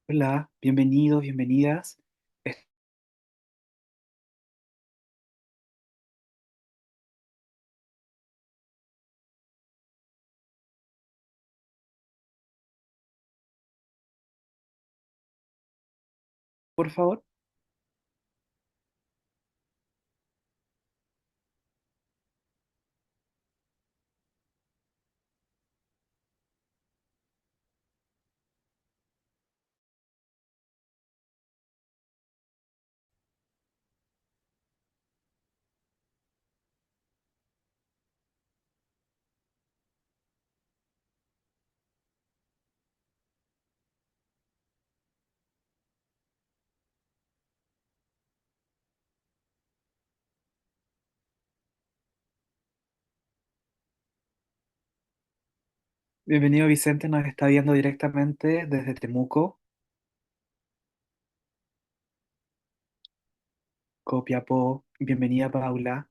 Hola, bienvenidos, bienvenidas. Es- Por favor, bienvenido Vicente, nos está viendo directamente desde Temuco, Copiapó. Bienvenida Paula.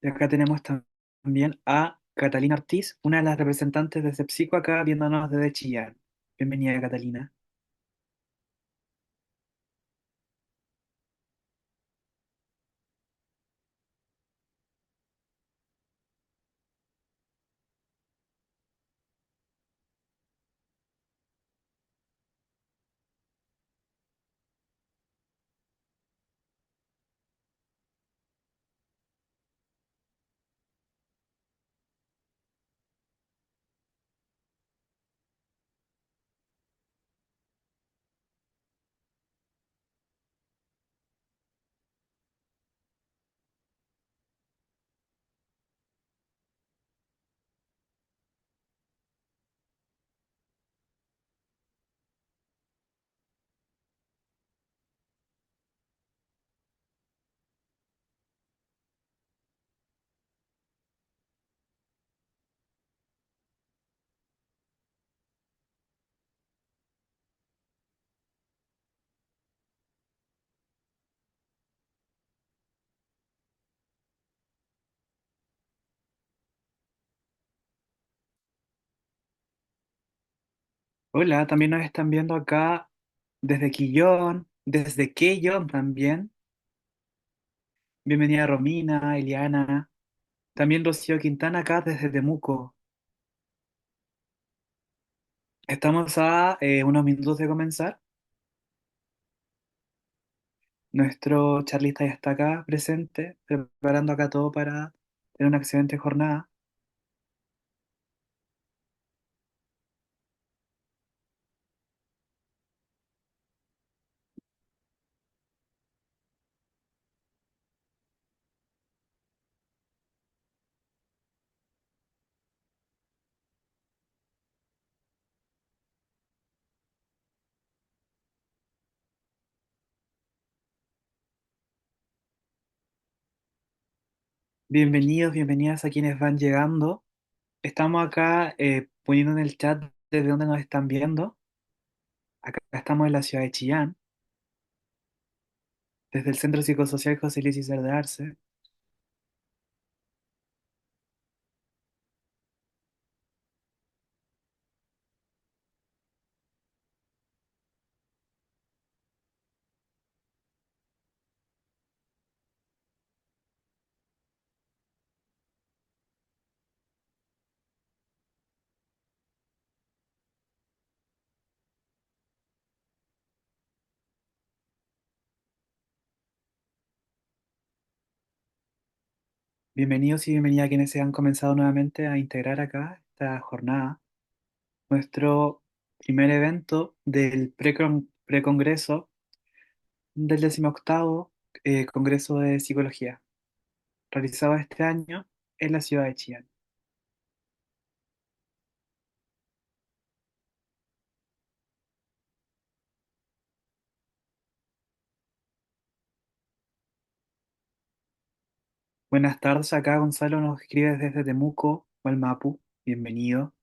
Y acá tenemos también a Catalina Ortiz, una de las representantes de Cepsico acá viéndonos desde Chillán. Bienvenida Catalina. Hola, también nos están viendo acá desde Quillón, desde Quellón también. Bienvenida Romina, Eliana. También Rocío Quintana acá desde Temuco. Estamos a unos minutos de comenzar. Nuestro charlista ya está acá presente, preparando acá todo para tener una excelente jornada. Bienvenidos, bienvenidas a quienes van llegando. Estamos acá poniendo en el chat desde donde nos están viendo. Acá estamos en la ciudad de Chillán, desde el Centro Psicosocial José Luis César de Arce. Bienvenidos y bienvenidas a quienes se han comenzado nuevamente a integrar acá esta jornada. Nuestro primer evento del precongreso del 18º Congreso de Psicología, realizado este año en la ciudad de Chillán. Buenas tardes, acá Gonzalo nos escribe desde Temuco, Mapu. Bienvenido.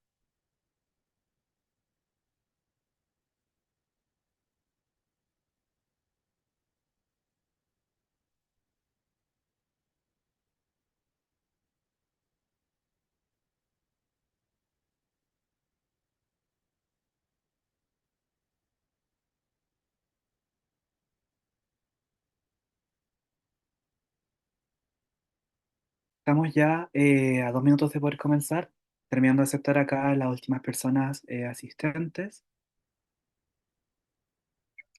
Estamos ya a 2 minutos de poder comenzar, terminando de aceptar acá las últimas personas asistentes.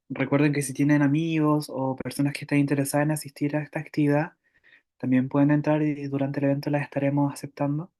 Recuerden que si tienen amigos o personas que estén interesadas en asistir a esta actividad, también pueden entrar y durante el evento las estaremos aceptando.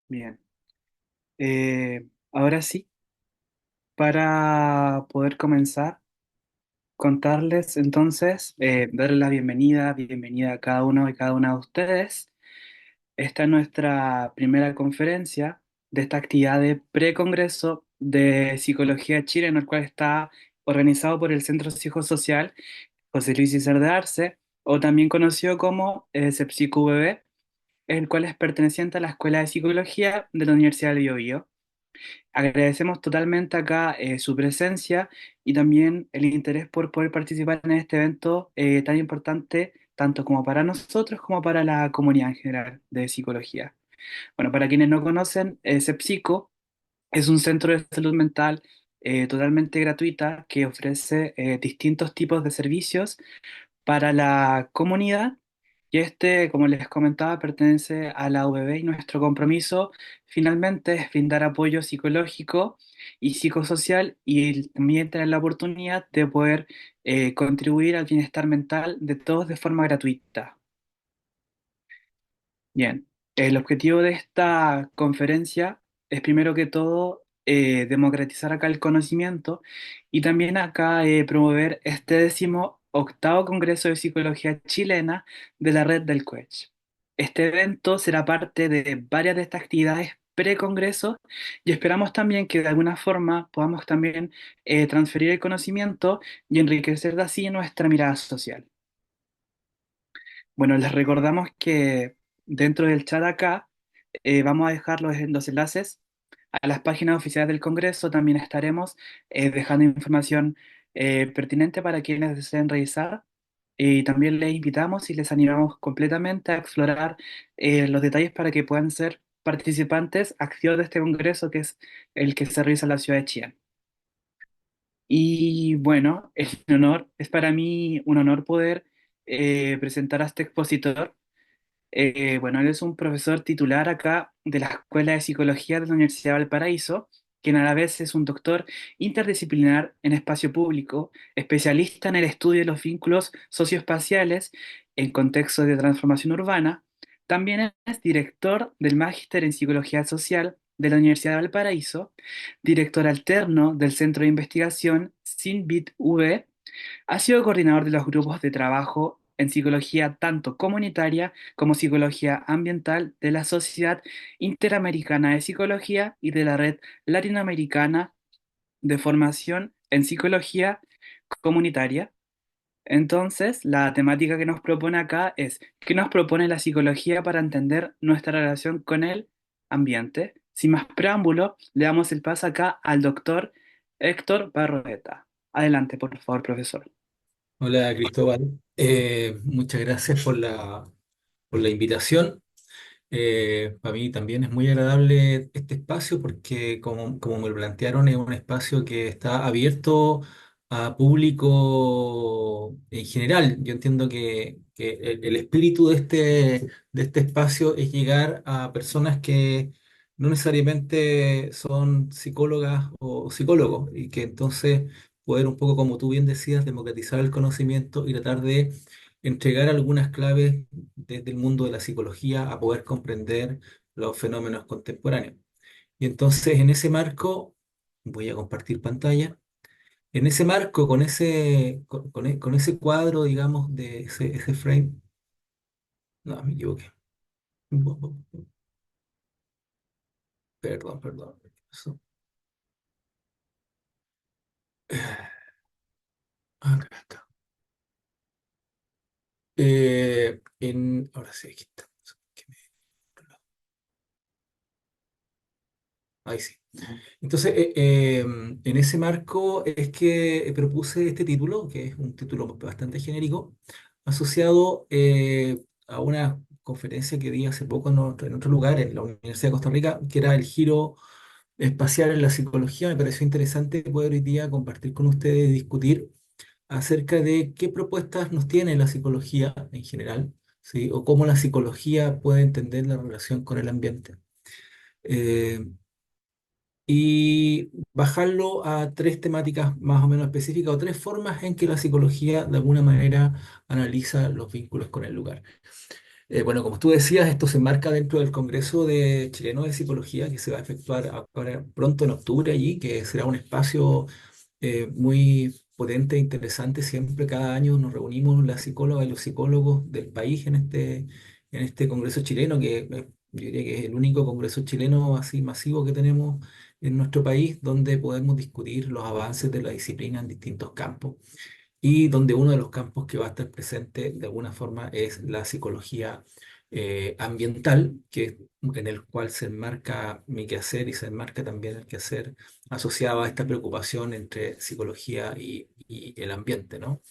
Bien. Ahora sí, para poder comenzar, contarles entonces, darles la bienvenida a cada uno y cada una de ustedes. Esta es nuestra primera conferencia de esta actividad de precongreso de Psicología de Chile, en el cual está organizado por el Centro Psicosocial José Luis César de Arce, o también conocido como CEPSIC-UBB, el cual es perteneciente a la Escuela de Psicología de la Universidad de Biobío. Agradecemos totalmente acá su presencia y también el interés por poder participar en este evento tan importante, tanto como para nosotros como para la comunidad en general de psicología. Bueno, para quienes no conocen, CEPSICO es un centro de salud mental totalmente gratuita que ofrece distintos tipos de servicios para la comunidad. Y este, como les comentaba, pertenece a la UBB y nuestro compromiso finalmente es brindar apoyo psicológico y psicosocial y también tener la oportunidad de poder contribuir al bienestar mental de todos de forma gratuita. Bien, el objetivo de esta conferencia es primero que todo democratizar acá el conocimiento y también acá promover este 18º Congreso de Psicología Chilena de la Red del CUECH. Este evento será parte de varias de estas actividades pre-congreso y esperamos también que de alguna forma podamos también transferir el conocimiento y enriquecer de así nuestra mirada social. Bueno, les recordamos que dentro del chat acá vamos a dejar los enlaces a las páginas oficiales del Congreso. También estaremos dejando información pertinente para quienes deseen revisar. Y también les invitamos y les animamos completamente a explorar los detalles para que puedan ser participantes activos de este Congreso, que es el que se realiza en la ciudad de Chillán. Y bueno, es para mí un honor poder presentar a este expositor. Bueno, él es un profesor titular acá de la Escuela de Psicología de la Universidad de Valparaíso, quien a la vez es un doctor interdisciplinar en espacio público, especialista en el estudio de los vínculos socioespaciales en contextos de transformación urbana. También es director del Magíster en Psicología Social de la Universidad de Valparaíso, director alterno del Centro de Investigación SINVIT-V. Ha sido coordinador de los grupos de trabajo en psicología tanto comunitaria como psicología ambiental de la Sociedad Interamericana de Psicología y de la Red Latinoamericana de Formación en Psicología Comunitaria. Entonces, la temática que nos propone acá es ¿qué nos propone la psicología para entender nuestra relación con el ambiente? Sin más preámbulo, le damos el paso acá al doctor Héctor Barroeta. Adelante, por favor, profesor. Hola Cristóbal. Muchas gracias por la invitación. Para mí también es muy agradable este espacio porque como me lo plantearon es un espacio que está abierto a público en general. Yo entiendo que el espíritu de este espacio es llegar a personas que no necesariamente son psicólogas o psicólogos y que entonces poder un poco, como tú bien decías, democratizar el conocimiento y tratar de entregar algunas claves desde el mundo de la psicología a poder comprender los fenómenos contemporáneos. Y entonces en ese marco, voy a compartir pantalla. En ese marco, con ese cuadro, digamos, de ese frame, no, me equivoqué. Perdón, perdón. Eso. Acá está. Ahora sí, aquí está. Ahí sí. Entonces, en ese marco es que propuse este título, que es un título bastante genérico, asociado a una conferencia que di hace poco en otro lugar, en la Universidad de Costa Rica, que era el giro espacial en la psicología. Me pareció interesante poder hoy día compartir con ustedes y discutir acerca de qué propuestas nos tiene la psicología en general, ¿sí? O cómo la psicología puede entender la relación con el ambiente. Eh, y bajarlo a tres temáticas más o menos específicas o tres formas en que la psicología de alguna manera analiza los vínculos con el lugar. Bueno, como tú decías, esto se enmarca dentro del Congreso Chileno de Psicología que se va a efectuar ahora pronto en octubre allí, que será un espacio muy potente e interesante. Siempre cada año nos reunimos las psicólogas y los psicólogos del país en este Congreso chileno, que yo diría que es el único Congreso chileno así masivo que tenemos en nuestro país, donde podemos discutir los avances de la disciplina en distintos campos y donde uno de los campos que va a estar presente de alguna forma es la psicología ambiental, en el cual se enmarca mi quehacer y se enmarca también el quehacer asociado a esta preocupación entre psicología y el ambiente, ¿no?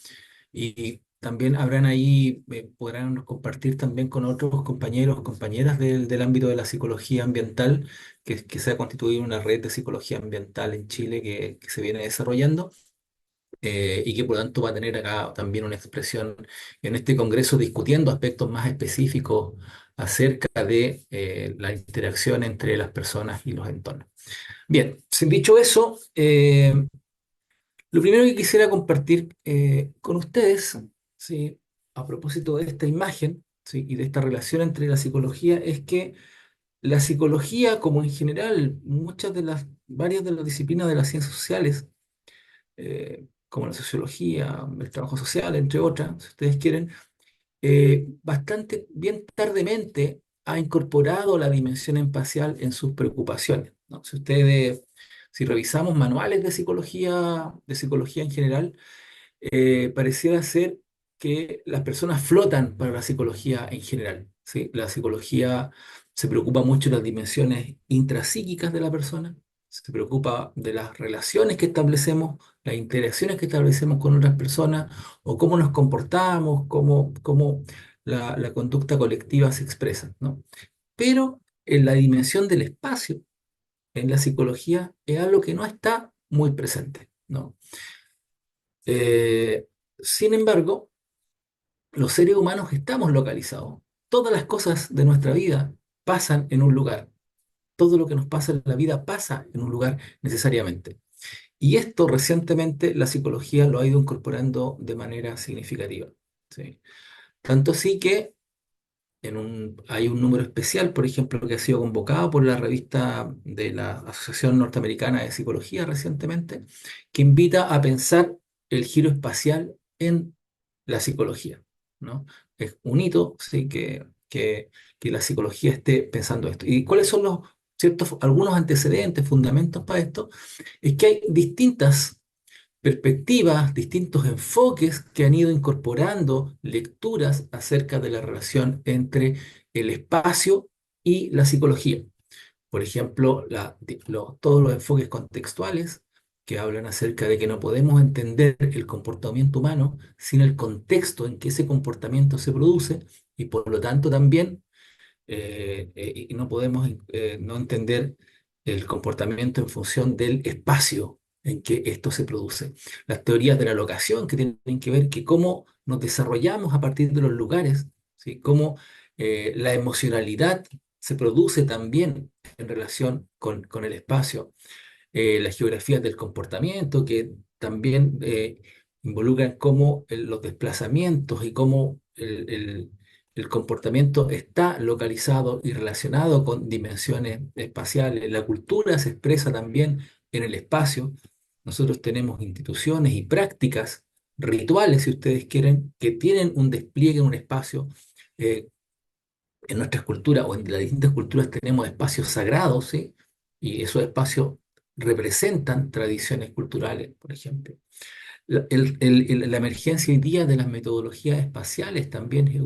Y también habrán ahí, podrán compartir también con otros compañeros, compañeras del ámbito de la psicología ambiental, que se ha constituido una red de psicología ambiental en Chile que se viene desarrollando y que por lo tanto va a tener acá también una expresión en este Congreso discutiendo aspectos más específicos acerca de la interacción entre las personas y los entornos. Bien, sin dicho eso, lo primero que quisiera compartir con ustedes, ¿sí? A propósito de esta imagen, ¿sí? Y de esta relación entre la psicología, es que la psicología, como en general varias de las disciplinas de las ciencias sociales, como la sociología, el trabajo social, entre otras, si ustedes quieren, bastante bien tardemente ha incorporado la dimensión espacial en sus preocupaciones, ¿no? Si revisamos manuales de psicología en general, pareciera ser que las personas flotan para la psicología en general, ¿sí? La psicología se preocupa mucho de las dimensiones intrapsíquicas de la persona, se preocupa de las relaciones que establecemos, las interacciones que establecemos con otras personas, o cómo nos comportamos, cómo la conducta colectiva se expresa, ¿no? Pero en la dimensión del espacio, en la psicología, es algo que no está muy presente, ¿no? Eh, Sin embargo, los seres humanos estamos localizados. Todas las cosas de nuestra vida pasan en un lugar. Todo lo que nos pasa en la vida pasa en un lugar necesariamente. Y esto recientemente la psicología lo ha ido incorporando de manera significativa. ¿Sí? Tanto así que hay un número especial, por ejemplo, que ha sido convocado por la revista de la Asociación Norteamericana de Psicología recientemente, que invita a pensar el giro espacial en la psicología, ¿no? Es un hito, sí, que la psicología esté pensando esto. ¿Y cuáles son algunos antecedentes, fundamentos para esto? Es que hay distintas perspectivas, distintos enfoques que han ido incorporando lecturas acerca de la relación entre el espacio y la psicología. Por ejemplo, todos los enfoques contextuales que hablan acerca de que no podemos entender el comportamiento humano sin el contexto en que ese comportamiento se produce y por lo tanto también y no podemos no entender el comportamiento en función del espacio. en que esto se produce. Las teorías de la locación que tienen que ver que cómo nos desarrollamos a partir de los lugares, ¿sí? Cómo la emocionalidad se produce también en relación con el espacio, las geografías del comportamiento, que también involucran cómo los desplazamientos y cómo el comportamiento está localizado y relacionado con dimensiones espaciales. La cultura se expresa también en el espacio. Nosotros tenemos instituciones y prácticas, rituales, si ustedes quieren, que tienen un despliegue en un espacio. eh, en nuestras culturas o en las distintas culturas tenemos espacios sagrados, ¿sí? Y esos espacios representan tradiciones culturales, por ejemplo. La emergencia hoy día de las metodologías espaciales también es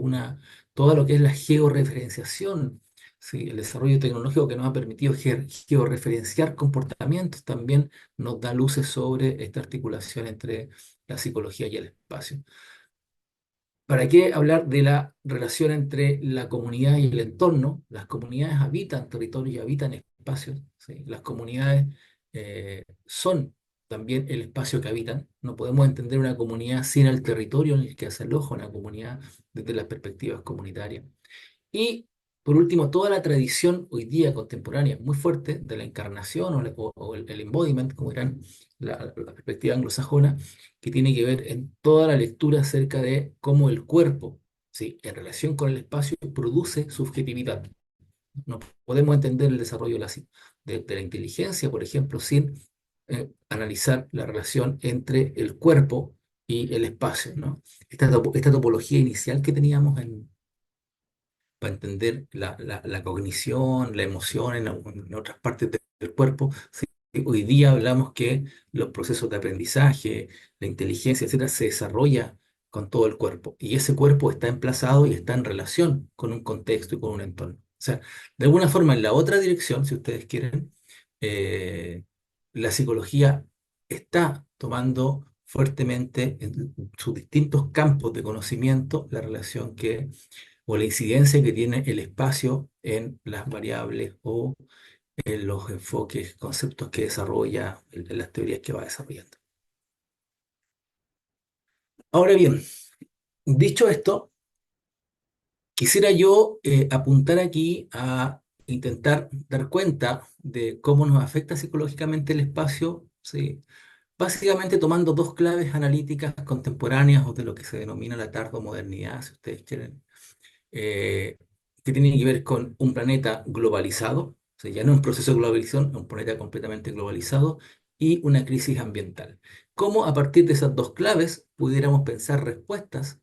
todo lo que es la georreferenciación, ¿sí? El desarrollo tecnológico que nos ha permitido georreferenciar comportamientos también nos da luces sobre esta articulación entre la psicología y el espacio. ¿Para qué hablar de la relación entre la comunidad y el entorno? Las comunidades habitan territorios y habitan espacios, ¿sí? Las comunidades son también el espacio que habitan. No podemos entender una comunidad sin el territorio en el que se aloja una comunidad desde las perspectivas comunitarias. Y por último, toda la tradición hoy día contemporánea muy fuerte de la encarnación o el embodiment, como dirán la perspectiva anglosajona, que tiene que ver en toda la lectura acerca de cómo el cuerpo, ¿sí? En relación con el espacio, produce subjetividad. No podemos entender el desarrollo de la inteligencia, por ejemplo, sin analizar la relación entre el cuerpo y el espacio, ¿no? Esta topología inicial que teníamos para entender la cognición, la emoción en otras partes del cuerpo. Sí, hoy día hablamos que los procesos de aprendizaje, la inteligencia, etcétera, se desarrolla con todo el cuerpo y ese cuerpo está emplazado y está en relación con un contexto y con un entorno. O sea, de alguna forma, en la otra dirección, si ustedes quieren, eh, la psicología está tomando fuertemente en sus distintos campos de conocimiento la relación o la incidencia que tiene el espacio en las variables o en los enfoques, conceptos que desarrolla, en las teorías que va desarrollando. Ahora bien, dicho esto, quisiera yo apuntar aquí a intentar dar cuenta de cómo nos afecta psicológicamente el espacio, ¿sí? Básicamente tomando dos claves analíticas contemporáneas o de lo que se denomina la tardomodernidad, si ustedes quieren, eh, que tiene que ver con un planeta globalizado, o sea, ya no un proceso de globalización, un planeta completamente globalizado, y una crisis ambiental. ¿Cómo a partir de esas dos claves pudiéramos pensar respuestas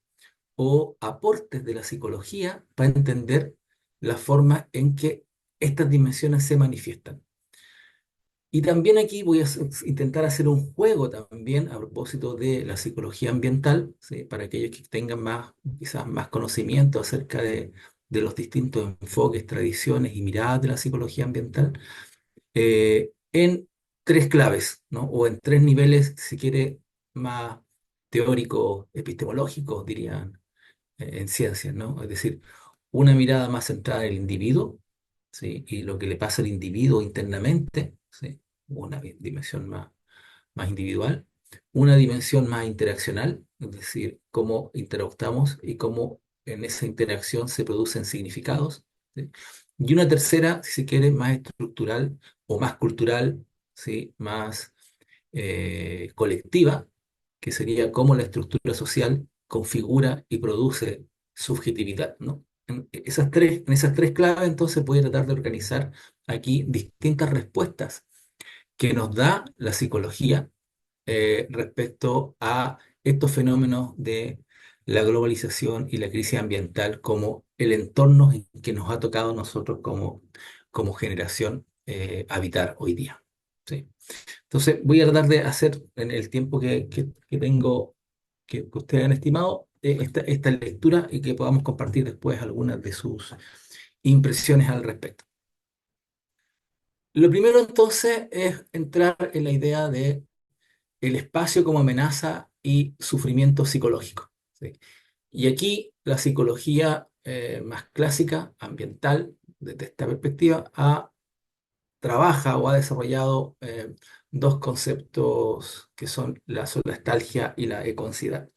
o aportes de la psicología para entender la forma en que estas dimensiones se manifiestan? Y también aquí voy a intentar hacer un juego también a propósito de la psicología ambiental, ¿sí? Para aquellos que tengan quizás más conocimiento acerca de los distintos enfoques, tradiciones y miradas de la psicología ambiental, en tres claves, ¿no? O en tres niveles, si quiere, más teóricos, epistemológicos, dirían en ciencias, ¿no? Es decir, una mirada más centrada en el individuo, ¿sí? Y lo que le pasa al individuo internamente, ¿sí? Una dimensión más individual, una dimensión más interaccional, es decir, cómo interactuamos y cómo en esa interacción se producen significados, ¿sí? Y una tercera, si se quiere, más estructural o más cultural, ¿sí? Más colectiva, que sería cómo la estructura social configura y produce subjetividad, ¿no? En esas tres claves, entonces, voy a tratar de organizar aquí distintas respuestas que nos da la psicología respecto a estos fenómenos de la globalización y la crisis ambiental como el entorno en que nos ha tocado a nosotros como generación habitar hoy día. ¿Sí? Entonces, voy a tratar de hacer en el tiempo que tengo, que ustedes han estimado, esta lectura y que podamos compartir después algunas de sus impresiones al respecto. Lo primero entonces es entrar en la idea de el espacio como amenaza y sufrimiento psicológico, ¿sí? Y aquí la psicología más clásica, ambiental, desde esta perspectiva, ha trabaja o ha desarrollado dos conceptos que son la solastalgia y la ecoansiedad.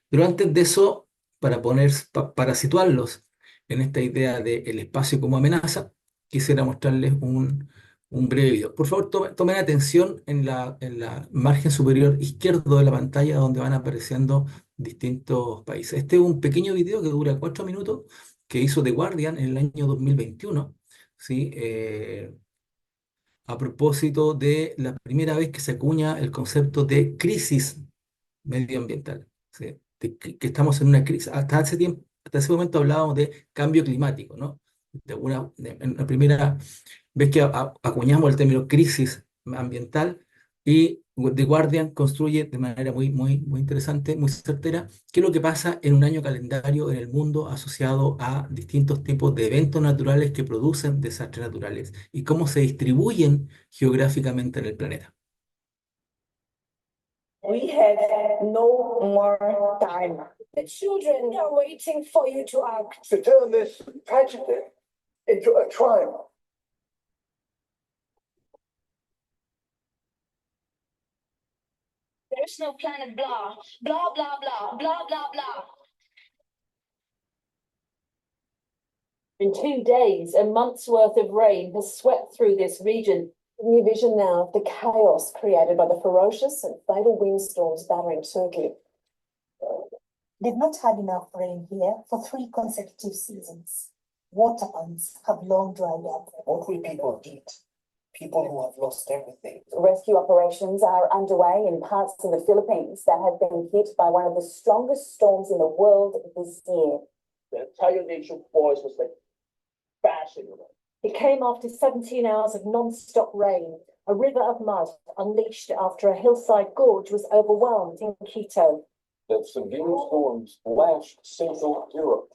Pero antes de eso, para situarlos en esta idea del espacio como amenaza, quisiera mostrarles un breve video. Por favor, tomen atención en la margen superior izquierdo de la pantalla donde van apareciendo distintos países. Este es un pequeño video que dura 4 minutos que hizo The Guardian en el año 2021, ¿sí? A propósito de la primera vez que se acuña el concepto de crisis medioambiental, ¿sí? Que estamos en una crisis. Hasta ese tiempo, hasta ese momento hablábamos de cambio climático, ¿no? En la primera vez que acuñamos el término crisis ambiental y The Guardian construye de manera muy interesante, muy certera, qué es lo que pasa en un año calendario en el mundo asociado a distintos tipos de eventos naturales que producen desastres naturales y cómo se distribuyen geográficamente en el planeta. We have no more time. The children are waiting for you to act. To turn this tragedy into a triumph. There's no planet blah, blah, blah, blah, blah, blah, blah. In 2 days, a month's worth of rain has swept through this region. New vision now of the chaos created by the ferocious and fatal windstorms battering Turkey. They've not had enough rain here for 3 consecutive seasons. Water ponds have long dried up. What will people eat? People who have lost everything. Rescue operations are underway in parts of the Philippines that have been hit by one of the strongest storms in the world this year. The entire nation voice was like bashing them. It came after 17 hours of non-stop rain. A river of mud unleashed after a hillside gorge was overwhelmed in Quito. The severe storms lashed Central Europe.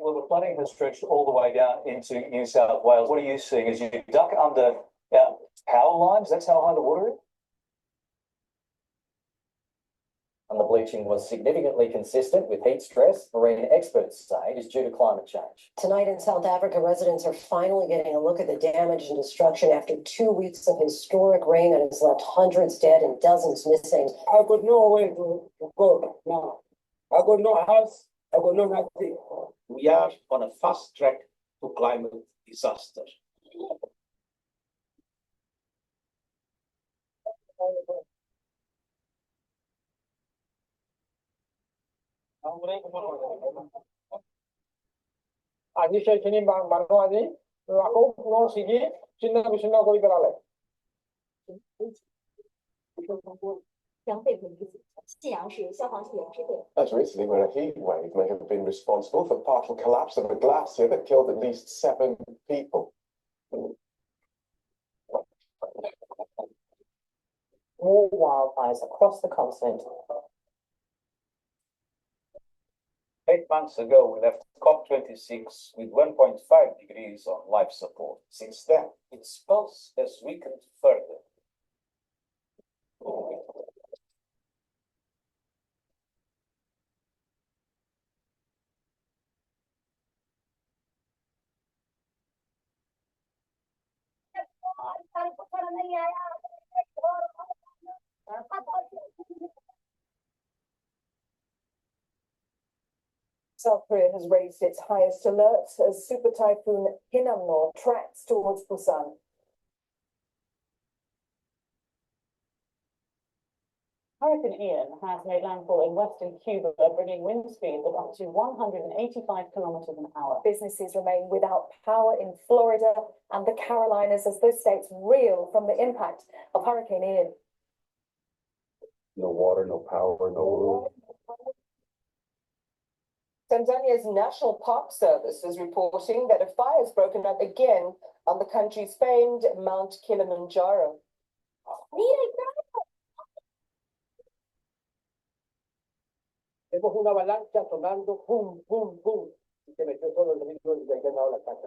Well, the flooding has stretched all the way down into New South Wales. What are you seeing as you duck under power lines? That's how high the water is? And the bleaching was significantly consistent with heat stress, marine experts say is due to climate change. Tonight in South Africa, residents are finally getting a look at the damage and destruction after 2 weeks of historic rain that has left hundreds dead and dozens missing. I got nowhere to go now. I got no house. I got no nothing. We are on a fast track to climate disaster. 아니 셰이크님 말하니 라고 노시기 신나 거기 들어래. As recently, where a heat wave may have been responsible for partial collapse of a glacier that killed at least 7 people. More wildfires across the continent. 8 months ago, we left COP26 with 1.5 degrees on life support. Since then, its pulse has weakened further. South Korea has raised its highest alert as Super Typhoon Hinnamnor tracks towards Busan. Hurricane Ian has made landfall in western Cuba, bringing wind speeds of up to 185 kilometers an hour. Businesses remain without power in Florida and the Carolinas as those states reel from the impact of Hurricane Ian. No water, no power, no room. Tanzania's National Park Service is reporting that a fire has broken out again on the country's famed Mount Kilimanjaro. Vemos una avalancha sonando, pum, pum, pum, y se metió todo el ritmo y le llenó la casa.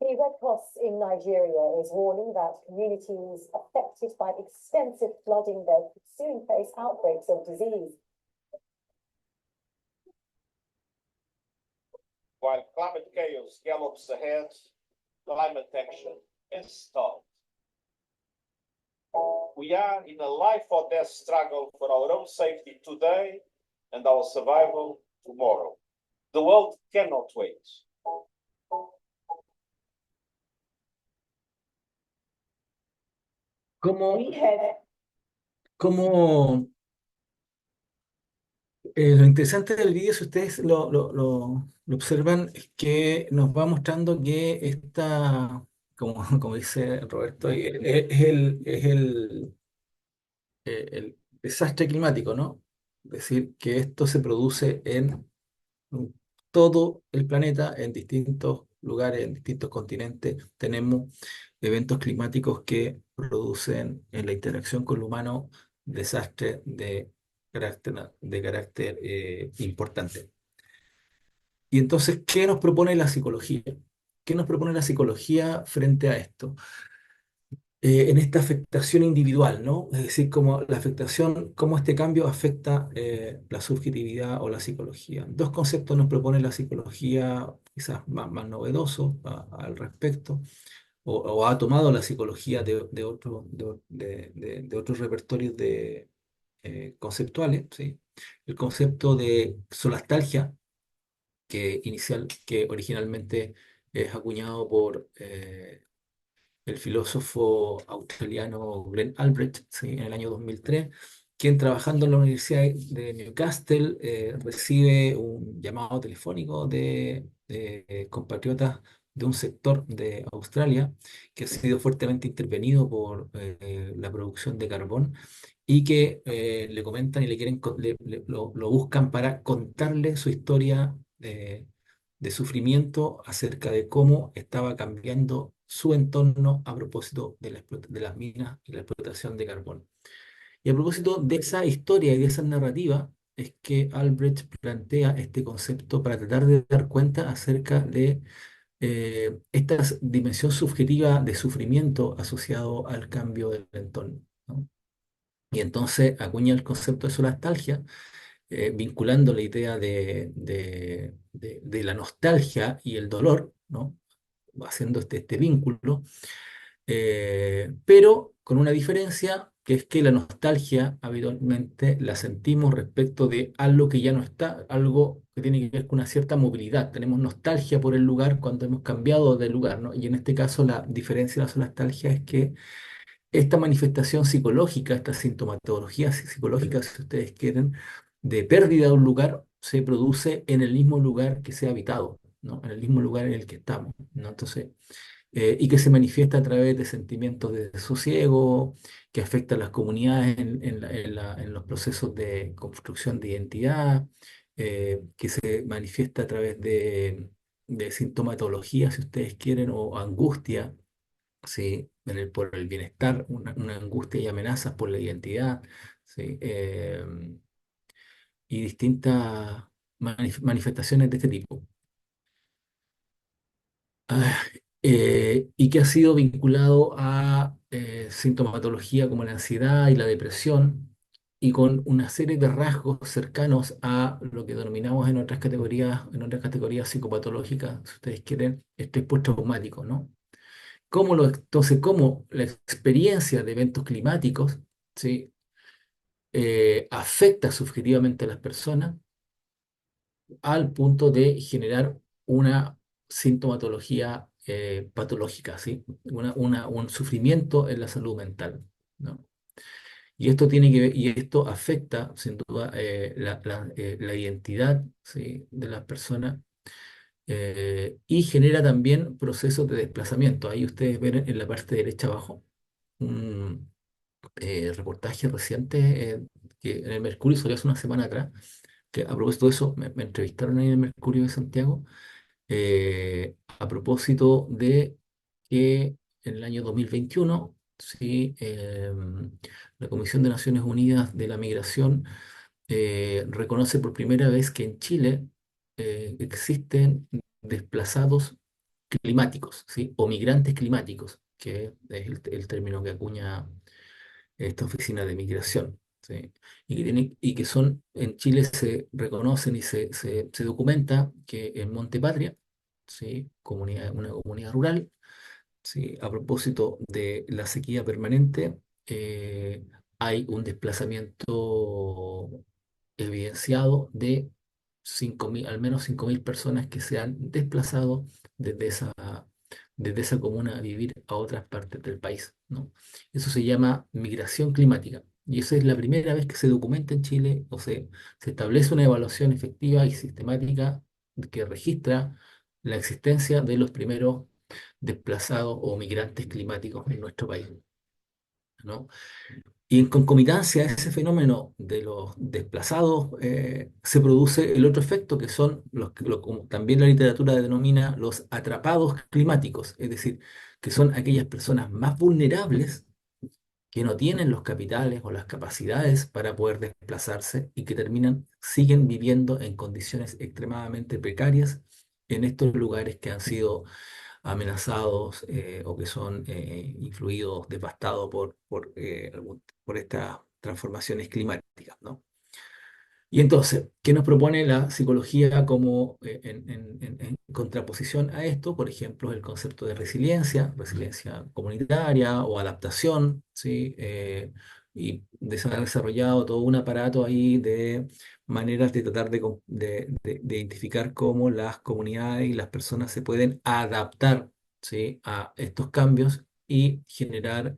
The Red Cross in Nigeria is warning that communities affected by extensive flooding there could soon face outbreaks of disease. while climate chaos gallops ahead, climate action has stalled. We are in a life or death struggle for our own safety today and our survival tomorrow. The world cannot wait. ¿Cómo, We have cómo lo interesante del vídeo, si ustedes lo observan, es que nos va mostrando que esta, como, como dice Roberto, el desastre climático, ¿no? Es decir, que esto se produce en todo el planeta, en distintos lugares, en distintos continentes. Tenemos eventos climáticos que producen en la interacción con el humano desastres de carácter importante. Y entonces, ¿qué nos propone la psicología? ¿Qué nos propone la psicología frente a esto? En esta afectación individual, ¿no? Es decir, cómo la afectación, cómo este cambio afecta la subjetividad o la psicología. Dos conceptos nos propone la psicología quizás más novedosos al respecto, o ha tomado la psicología de otros repertorios conceptuales, ¿sí? El concepto de solastalgia, que originalmente es acuñado por el filósofo australiano Glenn Albrecht, ¿sí? En el año 2003, quien trabajando en la Universidad de Newcastle recibe un llamado telefónico de compatriotas de un sector de Australia que ha sido fuertemente intervenido por la producción de carbón y que le comentan y le quieren, lo buscan para contarle su historia de sufrimiento acerca de cómo estaba cambiando su entorno a propósito de las minas y la explotación de carbón. Y a propósito de esa historia y de esa narrativa, es que Albrecht plantea este concepto para tratar de dar cuenta acerca de esta dimensión subjetiva de sufrimiento asociado al cambio del entorno, ¿no? Y entonces acuña el concepto de su nostalgia, vinculando la idea de la nostalgia y el dolor, ¿no? Haciendo este vínculo, pero con una diferencia, que es que la nostalgia habitualmente la sentimos respecto de algo que ya no está, algo que tiene que ver con una cierta movilidad. Tenemos nostalgia por el lugar cuando hemos cambiado de lugar, ¿no? Y en este caso la diferencia de la nostalgia es que esta manifestación psicológica, esta sintomatología psicológica, si ustedes quieren, de pérdida de un lugar, se produce en el mismo lugar que se ha habitado, ¿no? En el mismo lugar en el que estamos, ¿no? Entonces, y que se manifiesta a través de sentimientos de desosiego, que afectan a las comunidades en los procesos de construcción de identidad, que se manifiesta a través de sintomatología, si ustedes quieren, o angustia, ¿sí? Por el bienestar, una angustia y amenazas por la identidad, ¿sí? Y distintas manifestaciones de este tipo. Ah, y que ha sido vinculado a sintomatología como la ansiedad y la depresión, y con una serie de rasgos cercanos a lo que denominamos en otras categorías psicopatológicas, si ustedes quieren, estrés postraumático, ¿no? Entonces, cómo la experiencia de eventos climáticos, ¿sí? Afecta subjetivamente a las personas al punto de generar una sintomatología patológica, ¿sí? Un sufrimiento en la salud mental, ¿no? Y esto y esto afecta sin duda la identidad, ¿sí? De las personas, y genera también procesos de desplazamiento. Ahí ustedes ven en la parte derecha abajo un reportaje reciente que en el Mercurio salió hace una semana atrás, que a propósito de eso me entrevistaron ahí en el Mercurio de Santiago, a propósito de que en el año 2021, sí, la Comisión de Naciones Unidas de la Migración reconoce por primera vez que en Chile existen desplazados climáticos, ¿sí? O migrantes climáticos, que es el término que acuña esta oficina de migración, ¿sí? Y que son, en Chile se reconocen y se documenta que en Monte Patria, ¿sí? Una comunidad rural, ¿sí? A propósito de la sequía permanente, hay un desplazamiento evidenciado de 5.000, al menos 5.000 personas que se han desplazado desde desde esa comuna a vivir a otras partes del país, ¿no? Eso se llama migración climática. Y esa es la primera vez que se documenta en Chile, o se establece una evaluación efectiva y sistemática que registra la existencia de los primeros desplazados o migrantes climáticos en nuestro país, ¿no? Y en concomitancia a ese fenómeno de los desplazados, se produce el otro efecto, que son como también la literatura denomina los atrapados climáticos, es decir, que son aquellas personas más vulnerables que no tienen los capitales o las capacidades para poder desplazarse y que siguen viviendo en condiciones extremadamente precarias en estos lugares que han sido amenazados, o que son influidos, devastados por estas transformaciones climáticas, ¿no? Y entonces, ¿qué nos propone la psicología como en contraposición a esto? Por ejemplo, el concepto de resiliencia comunitaria o adaptación, ¿sí? Y se ha desarrollado todo un aparato ahí de maneras de tratar de identificar cómo las comunidades y las personas se pueden adaptar, ¿sí? A estos cambios y generar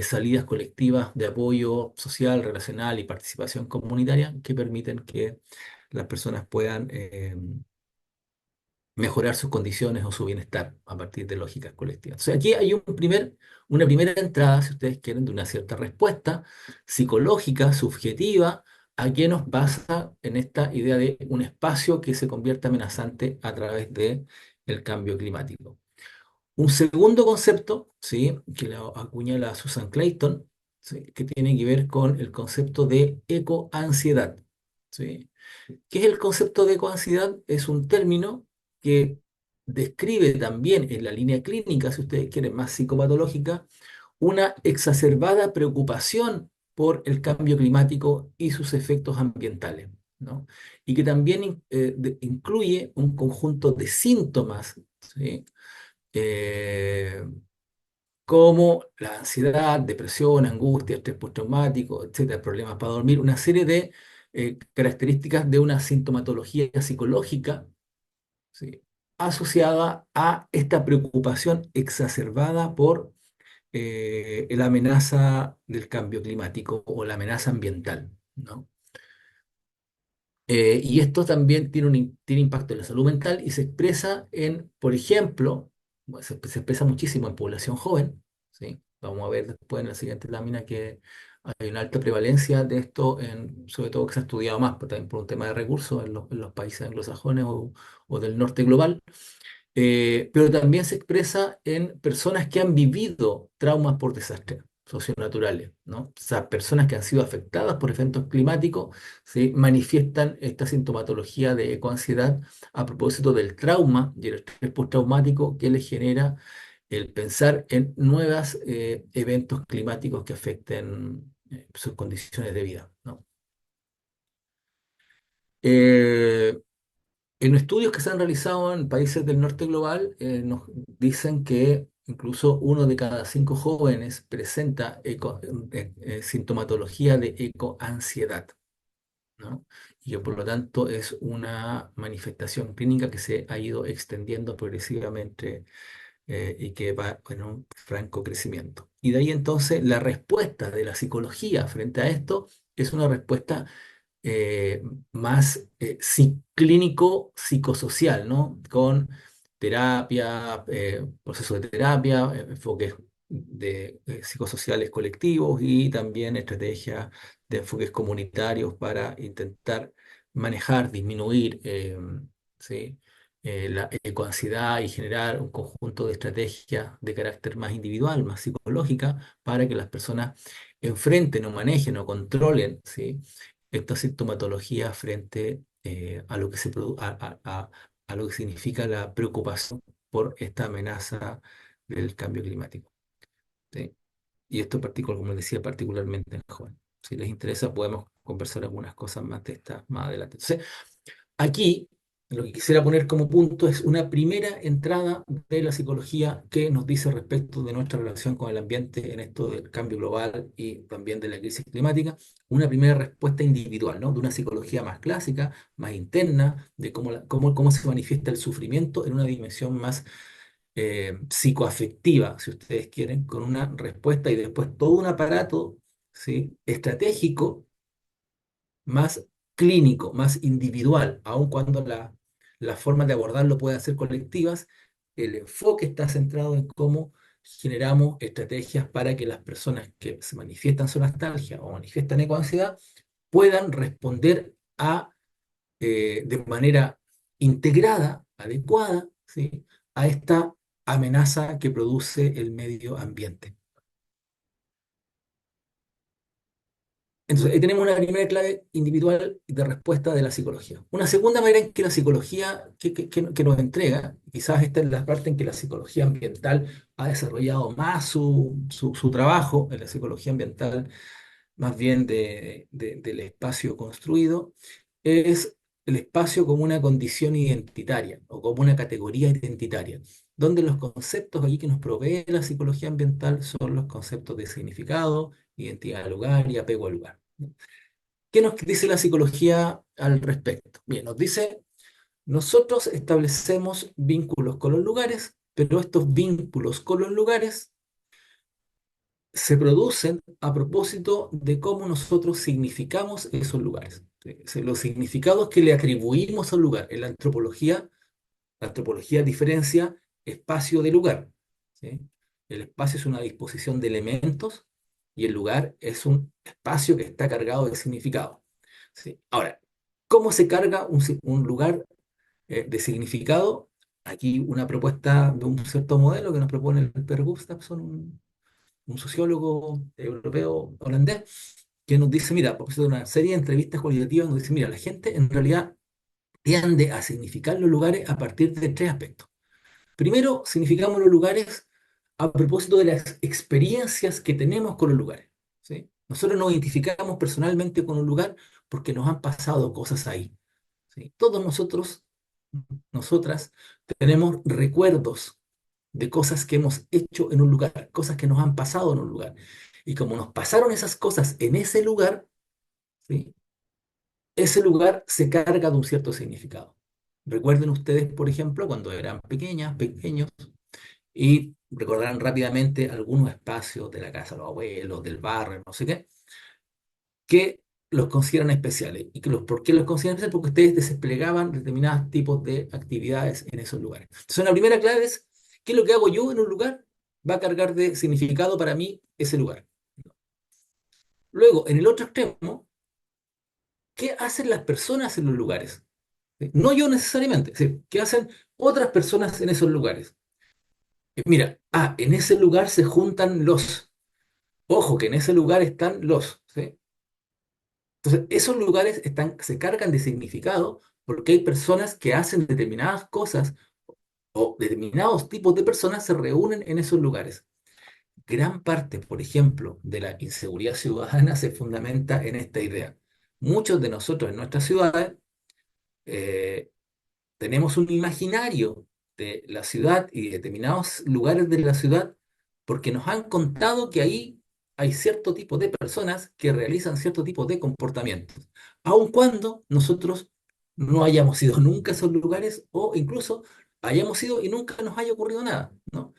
salidas colectivas de apoyo social, relacional y participación comunitaria que permiten que las personas puedan mejorar sus condiciones o su bienestar a partir de lógicas colectivas. O sea, aquí hay una primera entrada, si ustedes quieren, de una cierta respuesta psicológica, subjetiva, a qué nos pasa en esta idea de un espacio que se convierte amenazante a través de el cambio climático. Un segundo concepto, ¿sí? Que lo acuña la Susan Clayton, ¿sí? Que tiene que ver con el concepto de ecoansiedad, ¿sí? ¿Qué es el concepto de ecoansiedad? Es un término que describe también en la línea clínica, si ustedes quieren, más psicopatológica, una exacerbada preocupación por el cambio climático y sus efectos ambientales, ¿no? Y que también incluye un conjunto de síntomas, ¿sí? eh, como la ansiedad, depresión, angustia, estrés postraumático, etcétera, problemas para dormir, una serie de características de una sintomatología psicológica, ¿sí? Asociada a esta preocupación exacerbada por la amenaza del cambio climático o la amenaza ambiental, ¿no? Y esto también tiene impacto en la salud mental y se expresa por ejemplo, bueno, se expresa muchísimo en población joven, ¿sí? Vamos a ver después en la siguiente lámina que hay una alta prevalencia de esto, sobre todo que se ha estudiado más, pero también por un tema de recursos en los países anglosajones o del norte global. Pero también se expresa en personas que han vivido traumas por desastres socionaturales, ¿no? O sea, personas que han sido afectadas por eventos climáticos, ¿sí? Manifiestan esta sintomatología de ecoansiedad a propósito del trauma y el estrés postraumático que les genera el pensar en nuevos eventos climáticos que afecten sus condiciones de vida, ¿no? Eh, En estudios que se han realizado en países del norte global, nos dicen que incluso uno de cada 5 jóvenes presenta sintomatología de ecoansiedad, ¿no? Y que por lo tanto es una manifestación clínica que se ha ido extendiendo progresivamente, y que va en un franco crecimiento. Y de ahí entonces la respuesta de la psicología frente a esto es una respuesta eh, más clínico psicosocial, ¿no? Con terapia, procesos de terapia, enfoques psicosociales colectivos y también estrategias de enfoques comunitarios para intentar manejar, disminuir, ¿sí? La ecoansiedad y generar un conjunto de estrategias de carácter más individual, más psicológica, para que las personas enfrenten o manejen o controlen, ¿sí? Esta sintomatología frente a lo que a lo que significa la preocupación por esta amenaza del cambio climático, ¿sí? Y esto particular, como les decía, particularmente en jóvenes. Si les interesa, podemos conversar algunas cosas más de estas más adelante. Entonces, aquí lo que quisiera poner como punto es una primera entrada de la psicología que nos dice respecto de nuestra relación con el ambiente en esto del cambio global y también de la crisis climática, una primera respuesta individual, ¿no? De una psicología más clásica, más interna, de cómo se manifiesta el sufrimiento en una dimensión más psicoafectiva, si ustedes quieren, con una respuesta y después todo un aparato, ¿sí?, estratégico más clínico, más individual, aun cuando las formas de abordarlo pueden ser colectivas, el enfoque está centrado en cómo generamos estrategias para que las personas que se manifiestan su nostalgia o manifiestan ecoansiedad puedan responder de manera integrada, adecuada, ¿sí?, a esta amenaza que produce el medio ambiente. Entonces, ahí tenemos una primera clave individual de respuesta de la psicología. Una segunda manera en que la psicología que nos entrega, quizás esta es la parte en que la psicología ambiental ha desarrollado más su trabajo, en la psicología ambiental más bien del espacio construido, es el espacio como una condición identitaria o como una categoría identitaria, donde los conceptos allí que nos provee la psicología ambiental son los conceptos de significado, identidad de lugar y apego al lugar. ¿Qué nos dice la psicología al respecto? Bien, nos dice, nosotros establecemos vínculos con los lugares, pero estos vínculos con los lugares se producen a propósito de cómo nosotros significamos esos lugares. Los significados que le atribuimos al lugar. En la antropología diferencia espacio de lugar, ¿sí? El espacio es una disposición de elementos y el lugar es un espacio que está cargado de significado, ¿sí? Ahora, ¿cómo se carga un lugar de significado? Aquí una propuesta de un cierto modelo que nos propone el Per Gustafsson, un sociólogo europeo holandés, que nos dice, mira, por de una serie de entrevistas cualitativas, nos dice, mira, la gente en realidad tiende a significar los lugares a partir de tres aspectos. Primero, significamos los lugares a propósito de las experiencias que tenemos con los lugares, ¿sí? Nosotros nos identificamos personalmente con un lugar porque nos han pasado cosas ahí, ¿sí? Todos nosotros, nosotras, tenemos recuerdos de cosas que hemos hecho en un lugar, cosas que nos han pasado en un lugar. Y como nos pasaron esas cosas en ese lugar, ¿sí?, ese lugar se carga de un cierto significado. Recuerden ustedes, por ejemplo, cuando eran pequeñas, pequeños, y recordarán rápidamente algunos espacios de la casa de los abuelos, del barrio, no sé qué, que los consideran especiales. ¿Por qué los consideran especiales? Porque ustedes desplegaban determinados tipos de actividades en esos lugares. Entonces, la primera clave es, ¿qué es lo que hago yo en un lugar? Va a cargar de significado para mí ese lugar. Luego, en el otro extremo, ¿qué hacen las personas en los lugares? ¿Sí? No yo necesariamente, ¿sí?, ¿qué hacen otras personas en esos lugares? Mira, en ese lugar se juntan los. Ojo, que en ese lugar están los, ¿sí? Entonces, esos lugares se cargan de significado porque hay personas que hacen determinadas cosas o determinados tipos de personas se reúnen en esos lugares. Gran parte, por ejemplo, de la inseguridad ciudadana se fundamenta en esta idea. Muchos de nosotros en nuestras ciudades eh, tenemos un imaginario de la ciudad y de determinados lugares de la ciudad porque nos han contado que ahí hay cierto tipo de personas que realizan cierto tipo de comportamientos, aun cuando nosotros no hayamos ido nunca a esos lugares o incluso hayamos ido y nunca nos haya ocurrido nada, ¿no?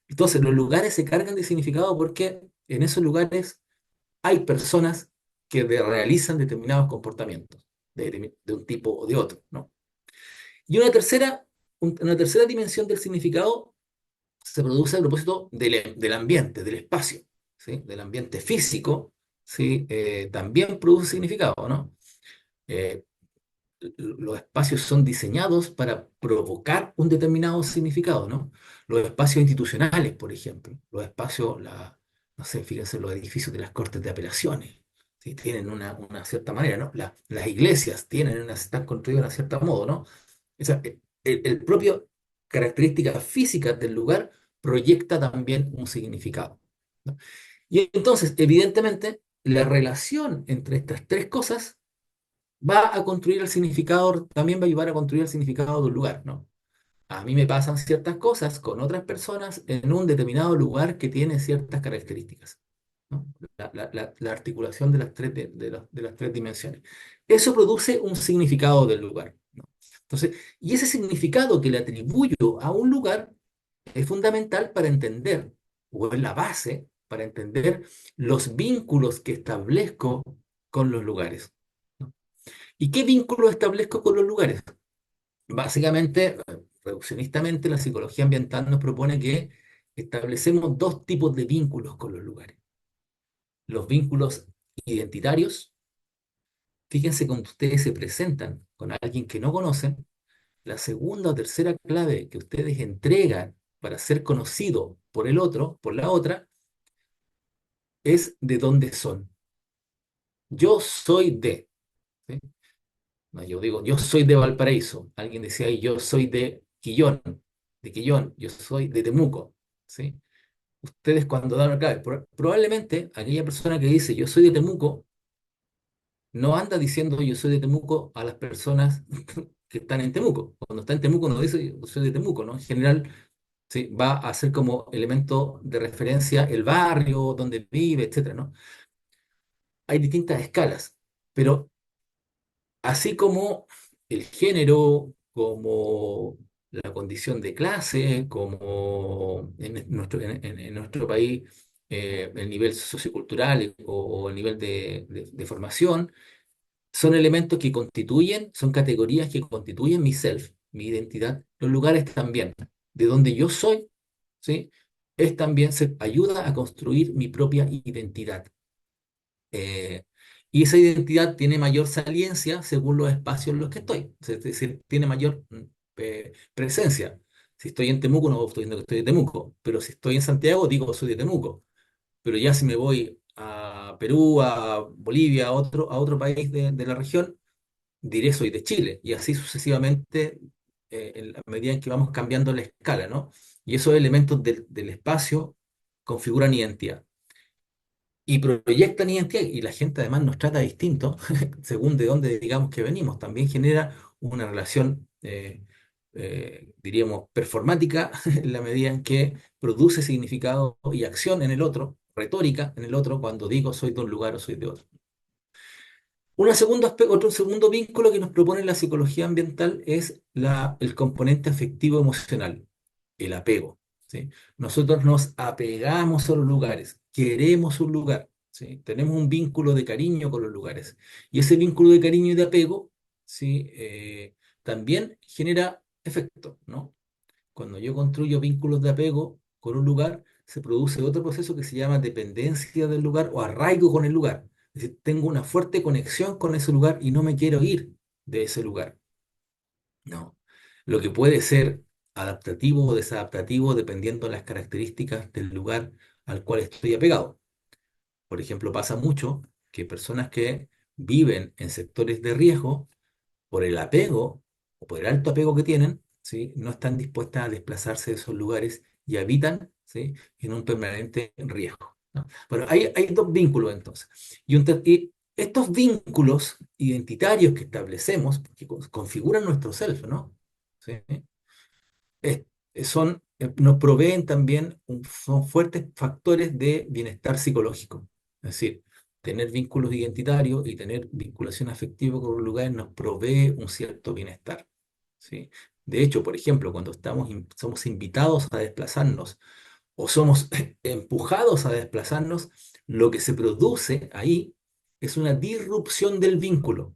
Entonces, los lugares se cargan de significado porque en esos lugares hay personas que realizan determinados comportamientos de un tipo o de otro, ¿no? Y una tercera dimensión del significado se produce a propósito del ambiente, del espacio, ¿sí? Del ambiente físico, ¿sí? También produce significado, ¿no? Eh, los espacios son diseñados para provocar un determinado significado, ¿no? Los espacios institucionales, por ejemplo, los espacios, no sé, fíjense, los edificios de las cortes de apelaciones, ¿sí?, tienen una cierta manera, ¿no? Las iglesias están construidas de una cierta modo, ¿no? O sea, el propio características físicas del lugar proyecta también un significado, ¿no? Y entonces, evidentemente, la relación entre estas tres cosas va a construir el significado, también va a ayudar a construir el significado de un lugar, ¿no? A mí me pasan ciertas cosas con otras personas en un determinado lugar que tiene ciertas características, ¿no? La articulación de las de las tres dimensiones. Eso produce un significado del lugar, ¿no? Entonces, y ese significado que le atribuyo a un lugar es fundamental para entender, o es la base para entender los vínculos que establezco con los lugares, ¿no? ¿Y qué vínculos establezco con los lugares? Básicamente, reduccionistamente, la psicología ambiental nos propone que establecemos dos tipos de vínculos con los lugares. Los vínculos identitarios. Fíjense cuando ustedes se presentan con alguien que no conocen, la segunda o tercera clave que ustedes entregan para ser conocido por el otro, por la otra, es de dónde son. Yo soy de, ¿sí? No, yo digo, yo soy de Valparaíso. Alguien decía ahí, yo soy de Quillón, yo soy de Temuco, ¿sí? Ustedes cuando dan la clave, probablemente aquella persona que dice yo soy de Temuco, no anda diciendo yo soy de Temuco a las personas que están en Temuco. Cuando está en Temuco no dice yo soy de Temuco, ¿no? En general, sí, va a ser como elemento de referencia el barrio donde vive, etcétera, ¿no? Hay distintas escalas, pero así como el género, como la condición de clase, como en nuestro país el nivel sociocultural o el nivel de formación, son elementos que constituyen, son categorías que constituyen mi self, mi identidad. Los lugares también, de donde yo soy, ¿sí? Es también, se ayuda a construir mi propia identidad. Eh, y esa identidad tiene mayor saliencia según los espacios en los que estoy, es decir, tiene mayor presencia. Si estoy en Temuco, no estoy diciendo que estoy de Temuco, pero si estoy en Santiago, digo que soy de Temuco. Pero ya si me voy a Perú, a Bolivia, a otro país de la región, diré soy de Chile, y así sucesivamente en la medida en que vamos cambiando la escala, ¿no? Y esos elementos del espacio configuran identidad y proyectan identidad, y la gente además nos trata distinto según de dónde digamos que venimos. También genera una relación, diríamos, performática en la medida en que produce significado y acción en el otro, retórica en el otro, cuando digo soy de un lugar o soy de otro. Otro segundo vínculo que nos propone la psicología ambiental es el componente afectivo emocional, el apego, ¿sí? Nosotros nos apegamos a los lugares, queremos un lugar, ¿sí? Tenemos un vínculo de cariño con los lugares. Y ese vínculo de cariño y de apego, ¿sí? También genera efecto, ¿no? Cuando yo construyo vínculos de apego con un lugar, se produce otro proceso que se llama dependencia del lugar o arraigo con el lugar. Es decir, tengo una fuerte conexión con ese lugar y no me quiero ir de ese lugar. No. Lo que puede ser adaptativo o desadaptativo dependiendo de las características del lugar al cual estoy apegado. Por ejemplo, pasa mucho que personas que viven en sectores de riesgo, por el apego o por el alto apego que tienen, ¿sí? No están dispuestas a desplazarse de esos lugares y habitan, ¿sí? En un permanente riesgo, ¿no? Bueno, hay dos vínculos entonces. Y estos vínculos identitarios que establecemos, que configuran nuestro self, ¿no? ¿Sí? es- Nos proveen también, son fuertes factores de bienestar psicológico. Es decir, tener vínculos identitarios y tener vinculación afectiva con los lugares nos provee un cierto bienestar, ¿sí? De hecho, por ejemplo, cuando somos invitados a desplazarnos o somos empujados a desplazarnos, lo que se produce ahí es una disrupción del vínculo.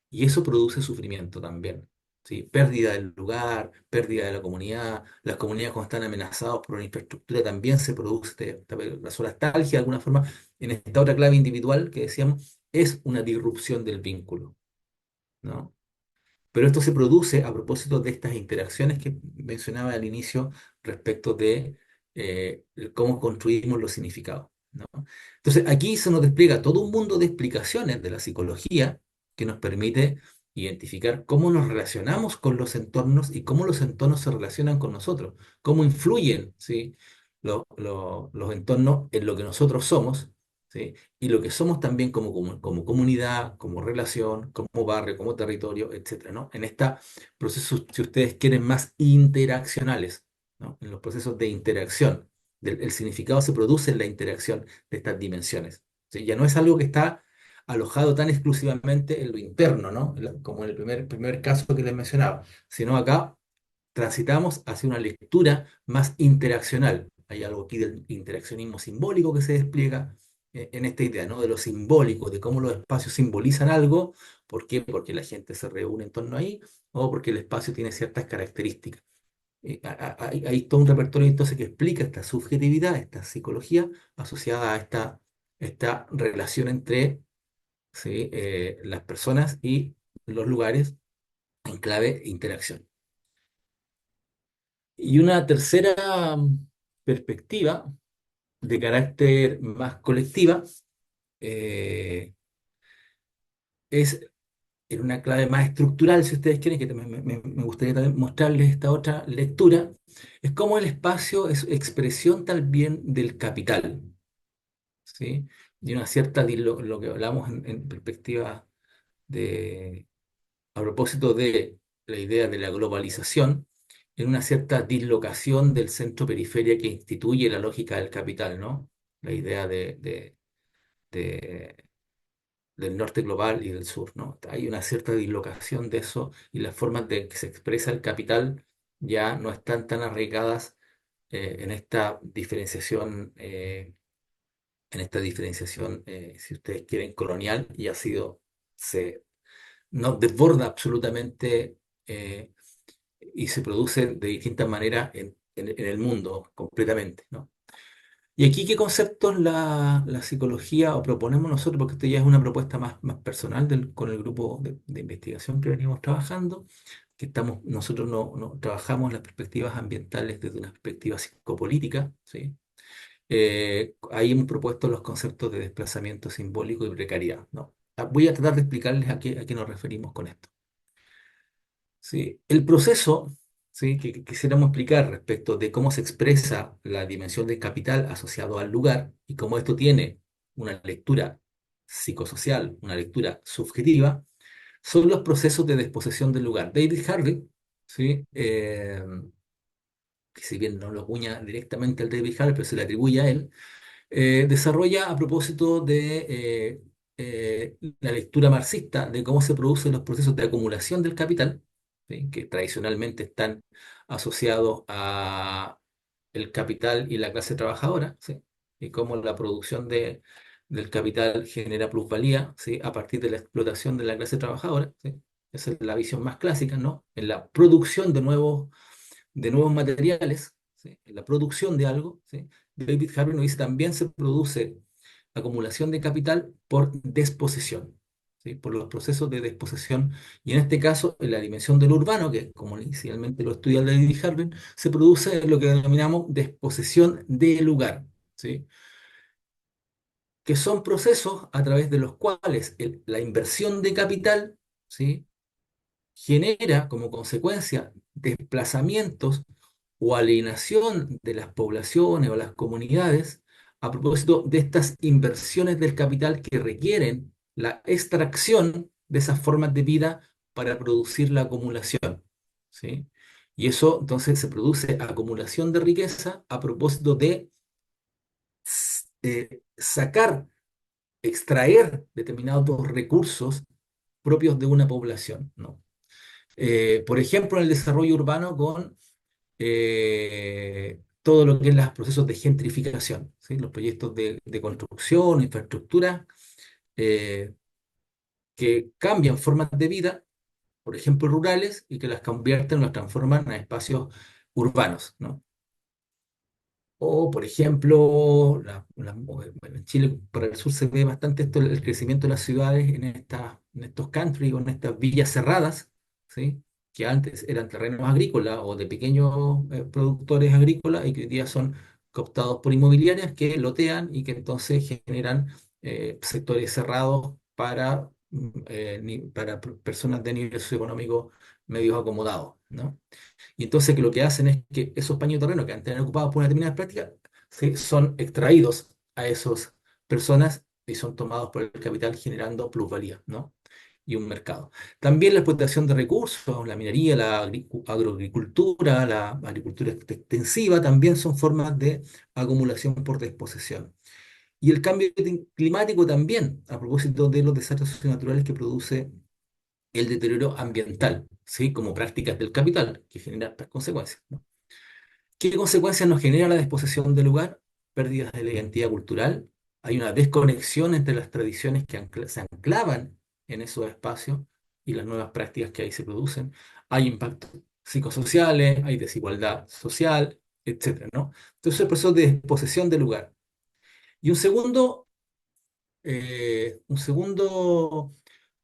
Y eso produce sufrimiento también, ¿sí? Pérdida del lugar, pérdida de la comunidad. Las comunidades cuando están amenazadas por una infraestructura también se produce la solastalgia de alguna forma. En esta otra clave individual que decíamos, es una disrupción del vínculo, ¿no? Pero esto se produce a propósito de estas interacciones que mencionaba al inicio respecto de cómo construimos los significados, ¿no? Entonces, aquí se nos despliega todo un mundo de explicaciones de la psicología que nos permite identificar cómo nos relacionamos con los entornos y cómo los entornos se relacionan con nosotros, cómo influyen, ¿sí? Los entornos en lo que nosotros somos, ¿sí? Y lo que somos también como comunidad, como relación, como barrio, como territorio, etcétera, ¿no? En estos procesos, si ustedes quieren, más interaccionales, ¿no? En los procesos de interacción, el significado se produce en la interacción de estas dimensiones, ¿sí? Ya no es algo que está alojado tan exclusivamente en lo interno, ¿no? Como en el primer caso que les mencionaba, sino acá transitamos hacia una lectura más interaccional. Hay algo aquí del interaccionismo simbólico que se despliega en esta idea, ¿no? De lo simbólico, de cómo los espacios simbolizan algo. ¿Por qué? Porque la gente se reúne en torno ahí o porque el espacio tiene ciertas características. Hay todo un repertorio entonces que explica esta subjetividad, esta psicología asociada a esta relación entre, ¿sí? Las personas y los lugares en clave interacción. Y una tercera perspectiva de carácter más colectiva eh, es en una clave más estructural, si ustedes quieren, que también me gustaría también mostrarles esta otra lectura, es cómo el espacio es expresión también del capital, ¿sí? Y una cierta, lo que hablamos en perspectiva de, a propósito de la idea de la globalización, en una cierta dislocación del centro-periferia que instituye la lógica del capital, ¿no? La idea de- del norte global y del sur, ¿no? Hay una cierta dislocación de eso y las formas de que se expresa el capital ya no están tan arraigadas en esta diferenciación, si ustedes quieren, colonial y ha sido, se nos desborda absolutamente y se produce de distintas maneras en el mundo completamente, ¿no? Y aquí, ¿qué conceptos la psicología o proponemos nosotros? Porque esto ya es una propuesta más personal con el grupo de investigación que venimos trabajando, que nosotros no trabajamos las perspectivas ambientales desde una perspectiva psicopolítica, ¿sí? Ahí hemos propuesto los conceptos de desplazamiento simbólico y precariedad, ¿no? Voy a tratar de explicarles a qué nos referimos con esto. ¿Sí? El proceso, ¿sí? que quisiéramos explicar respecto de cómo se expresa la dimensión del capital asociado al lugar y cómo esto tiene una lectura psicosocial, una lectura subjetiva, son los procesos de desposesión del lugar. David Harvey, ¿sí? Que si bien no lo acuña directamente al David Harvey, pero se le atribuye a él, desarrolla a propósito de la lectura marxista de cómo se producen los procesos de acumulación del capital, ¿sí? Que tradicionalmente están asociados a el capital y la clase trabajadora, ¿sí? Y cómo la producción del capital genera plusvalía, ¿sí? A partir de la explotación de la clase trabajadora, ¿sí? Esa es la visión más clásica, ¿no? En la producción de nuevos materiales, ¿sí? En la producción de algo, ¿sí? David Harvey nos dice también se produce acumulación de capital por desposesión, ¿sí? Por los procesos de desposesión. Y en este caso, en la dimensión del urbano, que como inicialmente lo estudia David Harvey, se produce lo que denominamos desposesión de lugar, ¿sí? Que son procesos a través de los cuales la inversión de capital, ¿sí? Genera como consecuencia desplazamientos o alienación de las poblaciones o las comunidades a propósito de estas inversiones del capital que requieren la extracción de esas formas de vida para producir la acumulación, ¿sí? Y eso entonces se produce acumulación de riqueza a propósito de sacar, extraer determinados recursos propios de una población, ¿no? Por ejemplo, en el desarrollo urbano con todo lo que es los procesos de gentrificación, ¿sí? Los proyectos de construcción, infraestructura, eh, que cambian formas de vida, por ejemplo, rurales, y que las convierten, las transforman en espacios urbanos, ¿no? O, por ejemplo, bueno, en Chile, para el sur se ve bastante esto, el crecimiento de las ciudades en estos country o en estas villas cerradas, ¿sí? Que antes eran terrenos agrícolas o de pequeños productores agrícolas y que hoy día son cooptados por inmobiliarias que lotean y que entonces generan sectores cerrados para personas de nivel socioeconómico medios acomodados, ¿no? Y entonces que lo que hacen es que esos paños de terreno que antes eran ocupados por una determinada práctica son extraídos a esos personas y son tomados por el capital generando plusvalía, ¿no? Y un mercado. También la explotación de recursos, la minería, la agroagricultura, la agricultura extensiva, también son formas de acumulación por desposesión. Y el cambio climático también, a propósito de los desastres naturales que produce el deterioro ambiental, ¿sí? Como prácticas del capital, que generan estas consecuencias, ¿no? ¿Qué consecuencias nos genera la desposesión del lugar? Pérdidas de la identidad cultural. Hay una desconexión entre las tradiciones que se anclaban en esos espacios y las nuevas prácticas que ahí se producen. Hay impactos psicosociales, hay desigualdad social, etcétera, ¿no? Entonces, el proceso de desposesión del lugar. Y un segundo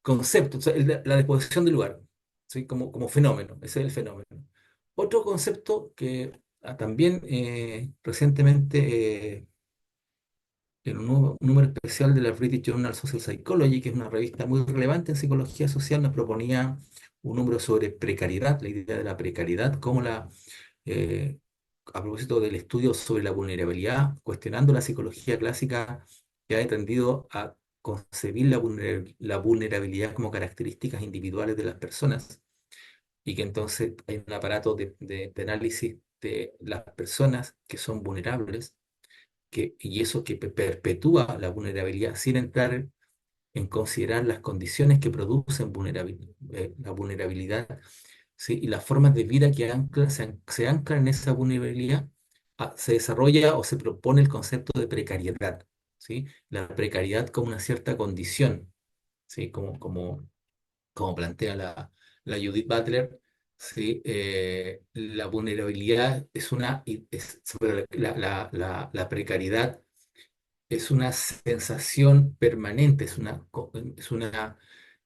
concepto, o sea, la disposición del lugar, ¿sí? Como fenómeno, ese es el fenómeno. Otro concepto que también recientemente en un número especial de la British Journal Social Psychology, que es una revista muy relevante en psicología social, nos proponía un número sobre precariedad, la idea de la precariedad, como eh, a propósito del estudio sobre la vulnerabilidad, cuestionando la psicología clásica que ha tendido a concebir la vulnerabilidad como características individuales de las personas y que entonces hay un aparato de análisis de las personas que son vulnerables y eso que perpetúa la vulnerabilidad sin entrar en considerar las condiciones que producen la vulnerabilidad, ¿sí? Y las formas de vida que se anclan en esa vulnerabilidad, se desarrolla o se propone el concepto de precariedad, ¿sí? La precariedad como una cierta condición, ¿sí? Como plantea la Judith Butler, ¿sí? La vulnerabilidad sobre la precariedad es una sensación permanente, es una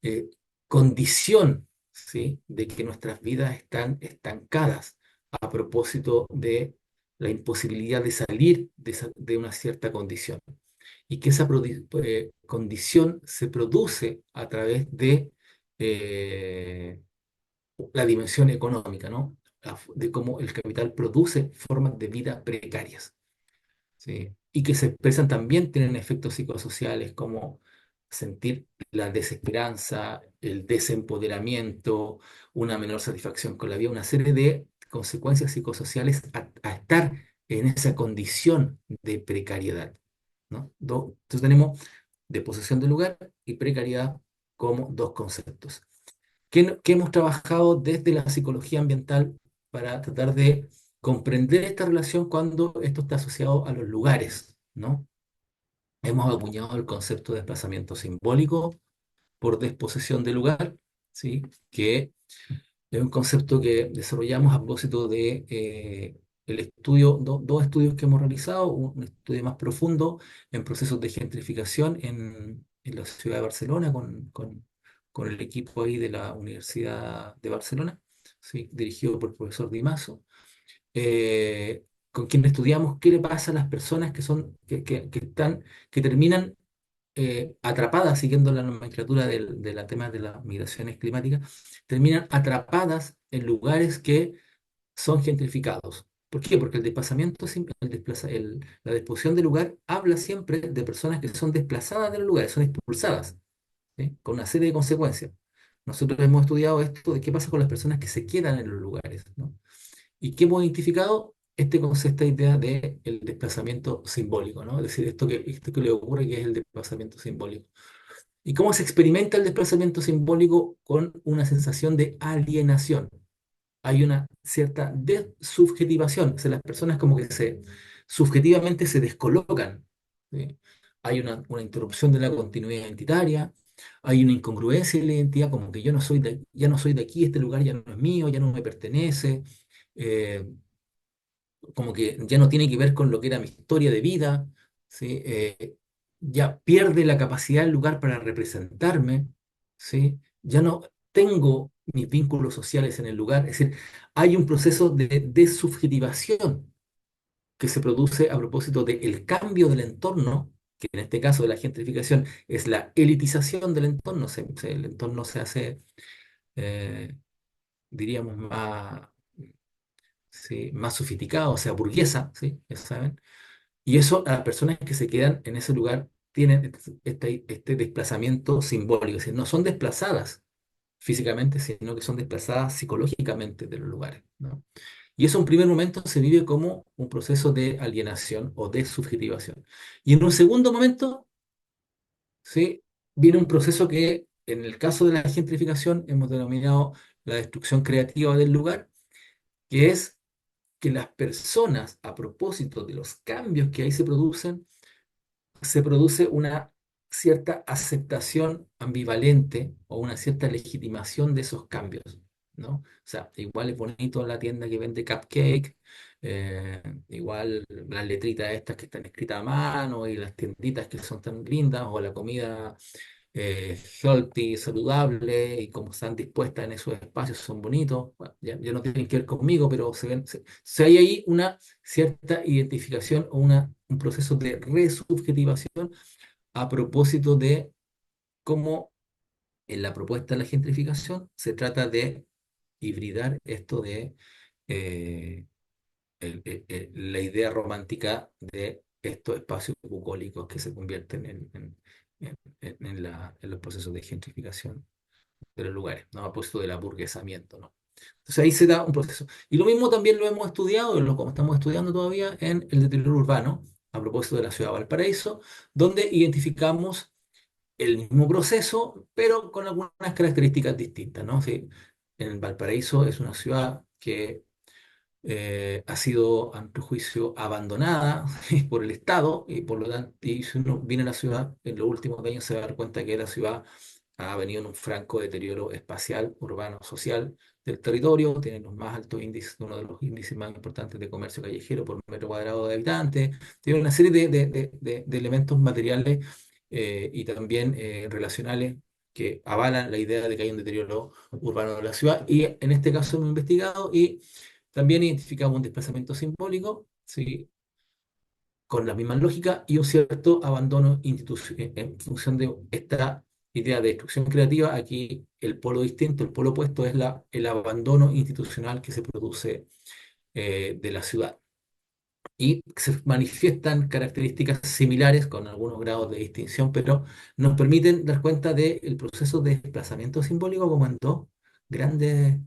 eh, condición, ¿sí? De que nuestras vidas están estancadas a propósito de la imposibilidad de salir de una cierta condición. Y que esa condición se produce a través de eh, la dimensión económica, ¿no? De cómo el capital produce formas de vida precarias. ¿Sí? Y que se expresan también, tienen efectos psicosociales como sentir la desesperanza, el desempoderamiento, una menor satisfacción con la vida, una serie de consecuencias psicosociales a estar en esa condición de precariedad, ¿no? Entonces tenemos deposición del lugar y precariedad como dos conceptos. ¿Qué hemos trabajado desde la psicología ambiental para tratar de comprender esta relación cuando esto está asociado a los lugares, ¿no? Hemos acuñado el concepto de desplazamiento simbólico por disposición de lugar, ¿sí? Que es un concepto que desarrollamos a propósito de el estudio, dos estudios que hemos realizado, un estudio más profundo en procesos de gentrificación en la ciudad de Barcelona con el equipo ahí de la Universidad de Barcelona, ¿sí? Dirigido por el profesor Di Mazo, con quien estudiamos qué le pasa a las personas que terminan atrapadas, siguiendo la nomenclatura de la tema de las migraciones climáticas, terminan atrapadas en lugares que son gentrificados. ¿Por qué? Porque el desplazamiento, la disposición del lugar habla siempre de personas que son desplazadas de los lugares, son expulsadas, ¿sí? Con una serie de consecuencias. Nosotros hemos estudiado esto de qué pasa con las personas que se quedan en los lugares, ¿no? ¿Y qué hemos identificado? Este concepto, esta idea del desplazamiento simbólico, ¿no? Es decir, esto que le ocurre que es el desplazamiento simbólico. ¿Y cómo se experimenta el desplazamiento simbólico? Con una sensación de alienación. Hay una cierta desubjetivación, o sea, las personas como que subjetivamente se descolocan, ¿sí? Hay una interrupción de la continuidad identitaria, hay una incongruencia en la identidad, como que yo no soy ya no soy de aquí, este lugar ya no es mío, ya no me pertenece, eh, como que ya no tiene que ver con lo que era mi historia de vida, ¿sí? Ya pierde la capacidad del lugar para representarme, ¿sí? Ya no tengo mis vínculos sociales en el lugar, es decir, hay un proceso de desubjetivación que se produce a propósito del cambio del entorno, que en este caso de la gentrificación es la elitización del entorno, el entorno se hace, eh, diríamos, ¿sí? Más sofisticada, o sea, burguesa, ¿sí? Ya saben. Y eso a las personas que se quedan en ese lugar tienen este desplazamiento simbólico, es decir, no son desplazadas físicamente, sino que son desplazadas psicológicamente de los lugares, ¿no? Y eso en un primer momento se vive como un proceso de alienación o de subjetivación. Y en un segundo momento, ¿sí? Viene un proceso que en el caso de la gentrificación hemos denominado la destrucción creativa del lugar, que es que las personas, a propósito de los cambios que ahí se producen, se produce una cierta aceptación ambivalente o una cierta legitimación de esos cambios, ¿no? O sea, igual es bonito la tienda que vende cupcake, igual las letritas estas que están escritas a mano y las tienditas que son tan lindas o la comida healthy, saludable y como están dispuestas en esos espacios son bonitos. Bueno, ya no tienen que ver conmigo, pero se hay ahí una cierta identificación o un proceso de resubjetivación a propósito de cómo en la propuesta de la gentrificación se trata de hibridar esto de eh, la idea romántica de estos espacios bucólicos que se convierten en los procesos de gentrificación de los lugares, ¿no? A propósito del aburguesamiento, ¿no? Entonces ahí se da un proceso. Y lo mismo también lo hemos estudiado, como estamos estudiando todavía, en el deterioro urbano, a propósito de la ciudad de Valparaíso, donde identificamos el mismo proceso, pero con algunas características distintas, ¿no? Sí, en Valparaíso es una ciudad que ha sido, a nuestro juicio, abandonada por el Estado y por lo tanto, y si uno viene a la ciudad en los últimos años se va a dar cuenta que la ciudad ha venido en un franco deterioro espacial, urbano, social del territorio, tiene los más altos índices, uno de los índices más importantes de comercio callejero por metro cuadrado de habitantes, tiene una serie de elementos materiales y también relacionales que avalan la idea de que hay un deterioro urbano de la ciudad y en este caso hemos investigado y también identificamos un desplazamiento simbólico, ¿sí? Con la misma lógica y un cierto abandono institucional en función de esta idea de destrucción creativa. Aquí el polo distinto, el polo opuesto es el abandono institucional que se produce de la ciudad. Y se manifiestan características similares con algunos grados de distinción, pero nos permiten dar cuenta del proceso de desplazamiento simbólico como en dos grandes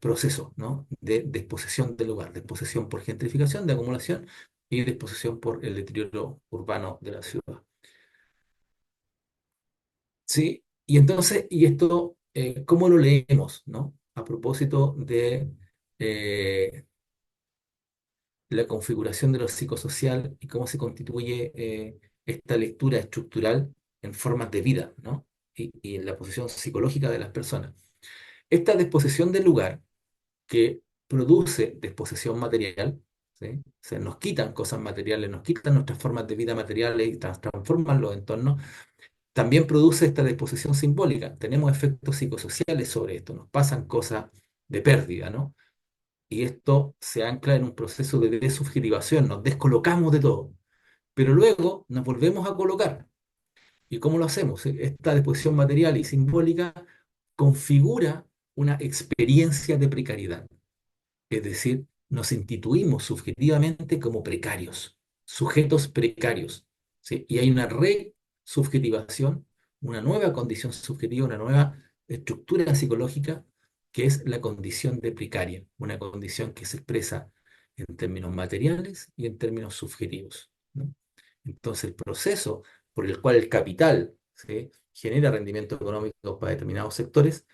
proceso, ¿no? De desposesión del lugar, desposesión por gentrificación, de acumulación y desposesión por el deterioro urbano de la ciudad. ¿Sí? Y entonces, y esto, ¿cómo lo leemos, ¿no? A propósito de la configuración de lo psicosocial y cómo se constituye esta lectura estructural en formas de vida, ¿no? Y en la posición psicológica de las personas. Esta disposición del lugar que produce desposesión material, ¿sí? O sea, nos quitan cosas materiales, nos quitan nuestras formas de vida materiales y transforman los entornos, también produce esta desposesión simbólica. Tenemos efectos psicosociales sobre esto, nos pasan cosas de pérdida, ¿no? Y esto se ancla en un proceso de desubjetivación, nos descolocamos de todo, pero luego nos volvemos a colocar. ¿Y cómo lo hacemos? Esta disposición material y simbólica configura una experiencia de precariedad. Es decir, nos instituimos subjetivamente como precarios, sujetos precarios, ¿sí? Y hay una resubjetivación, una nueva condición subjetiva, una nueva estructura psicológica que es la condición de precaria, una condición que se expresa en términos materiales y en términos subjetivos, ¿no? Entonces, el proceso por el cual el capital, ¿sí? Genera rendimiento económico para determinados sectores,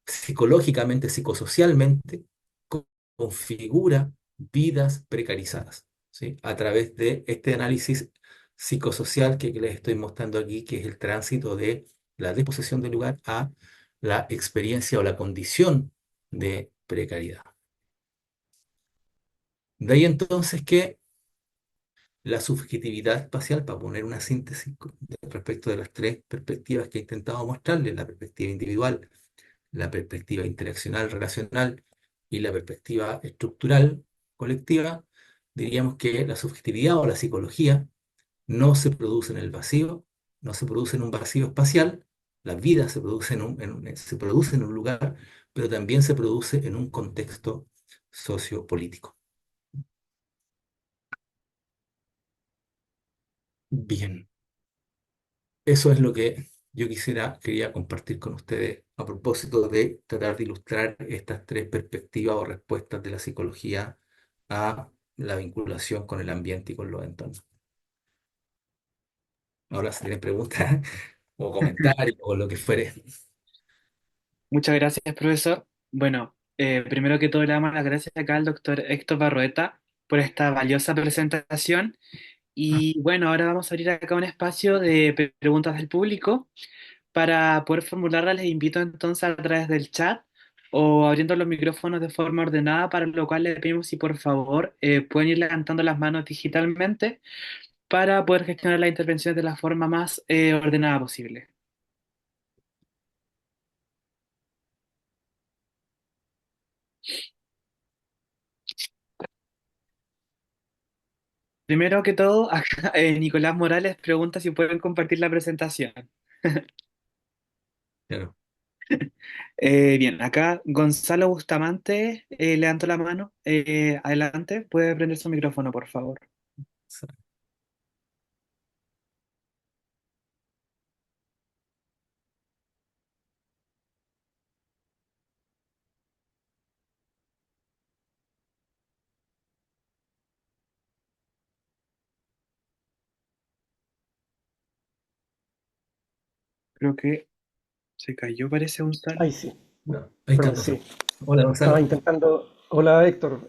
psicológicamente, psicosocialmente, configura vidas precarizadas, ¿sí? A través de este análisis psicosocial que les estoy mostrando aquí, que es el tránsito de la disposición del lugar a la experiencia o la condición de precariedad. De ahí entonces que la subjetividad espacial, para poner una síntesis respecto de las tres perspectivas que he intentado mostrarles, la perspectiva individual, la perspectiva interaccional, relacional y la perspectiva estructural, colectiva, diríamos que la subjetividad o la psicología no se produce en el vacío, no se produce en un vacío espacial, la vida se produce se produce en un lugar, pero también se produce en un contexto sociopolítico. Bien. eso es lo que yo quería compartir con ustedes a propósito de tratar de ilustrar estas tres perspectivas o respuestas de la psicología a la vinculación con el ambiente y con los entornos. Ahora, si tienen preguntas o comentarios o lo que fuere. Muchas gracias, profesor. Bueno, primero que todo le damos las gracias acá al doctor Héctor Barroeta por esta valiosa presentación. Y bueno, ahora vamos a abrir acá un espacio de preguntas del público. Para poder formularlas, les invito entonces a través del chat o abriendo los micrófonos de forma ordenada, para lo cual les pedimos si por favor pueden ir levantando las manos digitalmente para poder gestionar las intervenciones de la forma más ordenada posible. Primero que todo, acá, Nicolás Morales pregunta si pueden compartir la presentación. Claro. Bien, acá Gonzalo Bustamante levantó la mano. Adelante, puede prender su micrófono, por favor. Creo que se cayó, parece Gonzalo. Ahí sí. No, ahí está Perdón, Gonzalo. sí. Hola, Estaba Gonzalo. intentando. Hola, Héctor.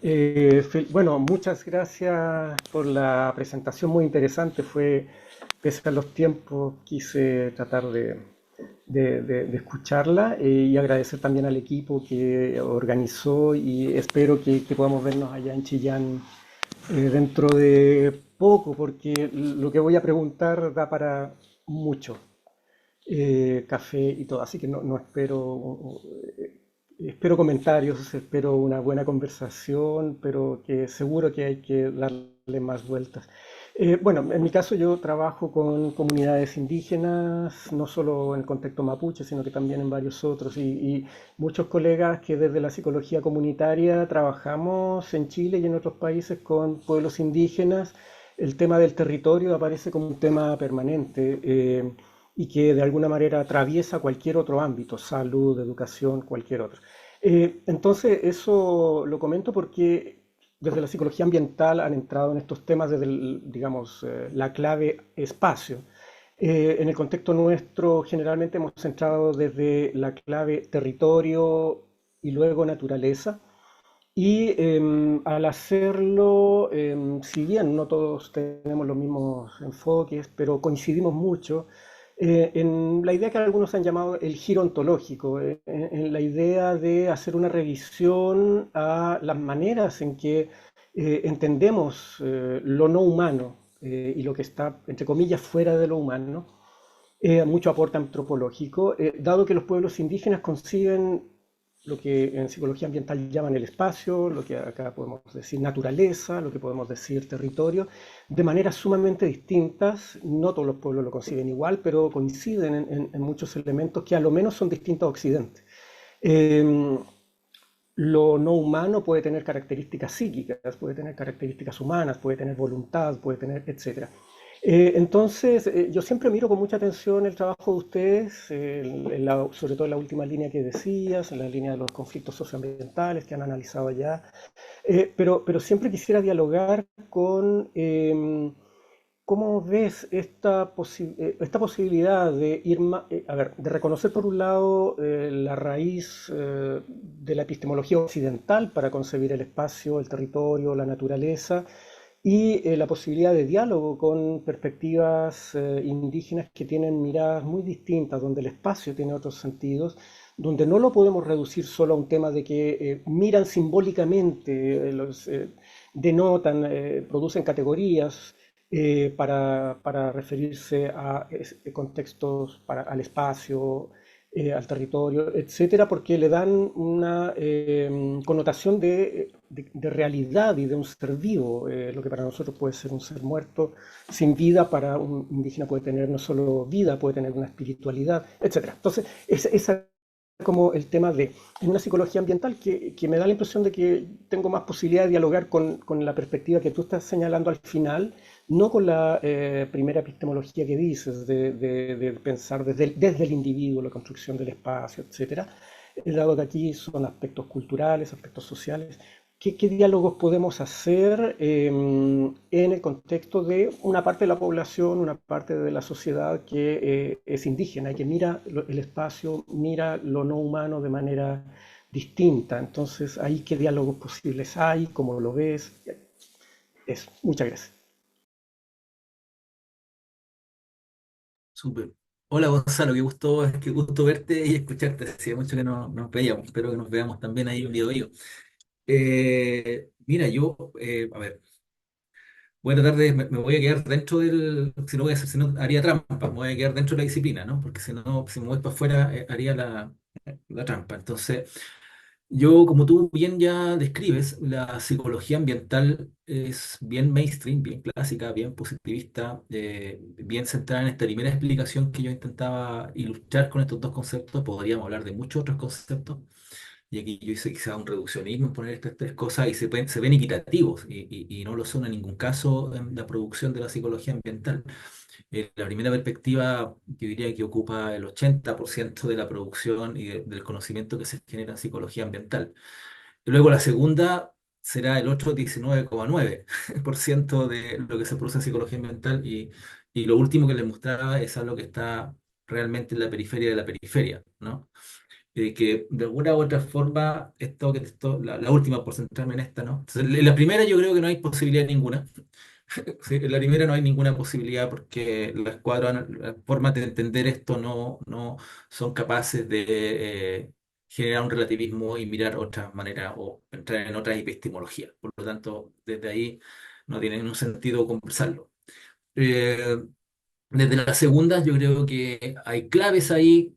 Bueno, muchas gracias por la presentación, muy interesante. Pese a los tiempos, quise tratar de escucharla, y agradecer también al equipo que organizó, y espero que podamos vernos allá en Chillán dentro de poco, porque lo que voy a preguntar da para mucho. Café y todo, así que no espero, espero comentarios, espero una buena conversación, pero que seguro que hay que darle más vueltas. Bueno, en mi caso yo trabajo con comunidades indígenas, no solo en el contexto mapuche, sino que también en varios otros, y muchos colegas que desde la psicología comunitaria trabajamos en Chile y en otros países con pueblos indígenas. El tema del territorio aparece como un tema permanente. Y que de alguna manera atraviesa cualquier otro ámbito, salud, educación, cualquier otro. Entonces, eso lo comento porque desde la psicología ambiental han entrado en estos temas desde, digamos, la clave espacio. En el contexto nuestro, generalmente hemos entrado desde la clave territorio y luego naturaleza. Y al hacerlo, si bien no todos tenemos los mismos enfoques, pero coincidimos mucho en la idea que algunos han llamado el giro ontológico, en la idea de hacer una revisión a las maneras en que entendemos lo no humano y lo que está, entre comillas, fuera de lo humano, mucho aporte antropológico, dado que los pueblos indígenas conciben lo que en psicología ambiental llaman el espacio, lo que acá podemos decir naturaleza, lo que podemos decir territorio, de maneras sumamente distintas. No todos los pueblos lo conciben igual, pero coinciden en muchos elementos que a lo menos son distintos a Occidente. Lo no humano puede tener características psíquicas, puede tener características humanas, puede tener voluntad, puede tener, etc. Entonces, yo siempre miro con mucha atención el trabajo de ustedes, sobre todo en la última línea que decías, en la línea de los conflictos socioambientales que han analizado allá, pero siempre quisiera dialogar con cómo ves esta posibilidad de ir a ver, de reconocer por un lado la raíz de la epistemología occidental para concebir el espacio, el territorio, la naturaleza, y la posibilidad de diálogo con perspectivas indígenas que tienen miradas muy distintas, donde el espacio tiene otros sentidos, donde no lo podemos reducir solo a un tema de que miran simbólicamente, denotan, producen categorías para referirse a contextos, al espacio, al territorio, etcétera, porque le dan una connotación de realidad y de un ser vivo. Lo que para nosotros puede ser un ser muerto, sin vida, para un indígena puede tener no solo vida, puede tener una espiritualidad, etcétera. Entonces, esa como el tema de en una psicología ambiental que me da la impresión de que tengo más posibilidad de dialogar con la perspectiva que tú estás señalando al final, no con la primera epistemología que dices, de pensar desde el individuo, la construcción del espacio, etcétera, dado que aquí son aspectos culturales, aspectos sociales. ¿Qué diálogos podemos hacer en el contexto de una parte de la población, una parte de la sociedad que es indígena y que mira el espacio, mira lo no humano de manera distinta? Entonces, ahí qué diálogos posibles hay, cómo lo ves. Eso, muchas gracias. Súper. Hola Gonzalo, qué gusto verte y escucharte. Hacía mucho que no nos veíamos. Espero que nos veamos también ahí en video. Mira, a ver, voy a tratar me voy a quedar dentro si no voy a hacer, si no haría trampa, me voy a quedar dentro de la disciplina, ¿no? Porque si no, si me voy para afuera, haría la trampa. Entonces, yo, como tú bien ya describes, la psicología ambiental es bien mainstream, bien clásica, bien positivista, bien centrada en esta primera explicación que yo intentaba ilustrar con estos dos conceptos. Podríamos hablar de muchos otros conceptos, y aquí yo hice quizá un reduccionismo en poner estas tres cosas y se ven equitativos y no lo son en ningún caso en la producción de la psicología ambiental. La primera perspectiva, yo diría que ocupa el 80% de la producción y del conocimiento que se genera en psicología ambiental. Y luego la segunda será el otro 19,9% de lo que se produce en psicología ambiental, y lo último que les mostraba es algo que está realmente en la periferia de la periferia, ¿no? Que de alguna u otra forma, la última por centrarme en esta, ¿no? Entonces, en la primera yo creo que no hay posibilidad ninguna. Sí, en la primera no hay ninguna posibilidad porque las formas de entender esto no son capaces de generar un relativismo y mirar otras maneras o entrar en otras epistemologías. Por lo tanto, desde ahí no tiene ningún sentido conversarlo. Eh, Desde la segunda, yo creo que hay claves ahí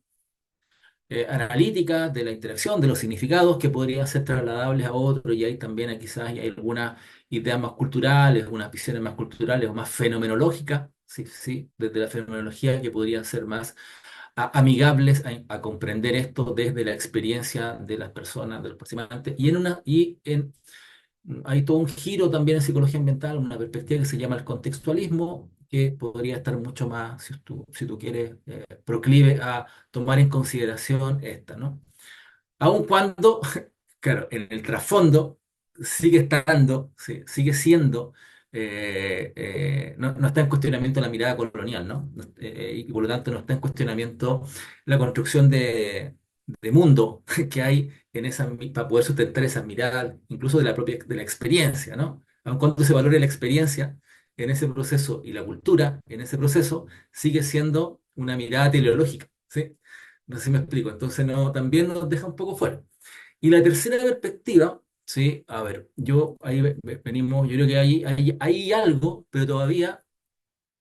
analíticas de la interacción, de los significados que podrían ser trasladables a otros, y ahí también quizás hay algunas ideas más culturales, algunas visiones más culturales o más fenomenológicas, sí, sí, desde la fenomenología, que podrían ser más amigables a comprender esto desde la experiencia de las personas, de los participantes, hay todo un giro también en psicología ambiental, una perspectiva que se llama el contextualismo, que podría estar mucho más, si tú quieres, proclive a tomar en consideración esta, ¿no? Aun cuando, claro, en el trasfondo sigue estando, sí, sigue siendo, no está en cuestionamiento la mirada colonial, ¿no? Y por lo tanto no está en cuestionamiento la construcción de mundo que hay para poder sustentar esa mirada, incluso de la experiencia, ¿no? Aun cuando se valore la experiencia en ese proceso y la cultura en ese proceso, sigue siendo una mirada teleológica, ¿sí? No sé si me explico. Entonces también nos deja un poco fuera. Y la tercera perspectiva, sí, a ver, venimos, yo creo que hay algo, pero todavía,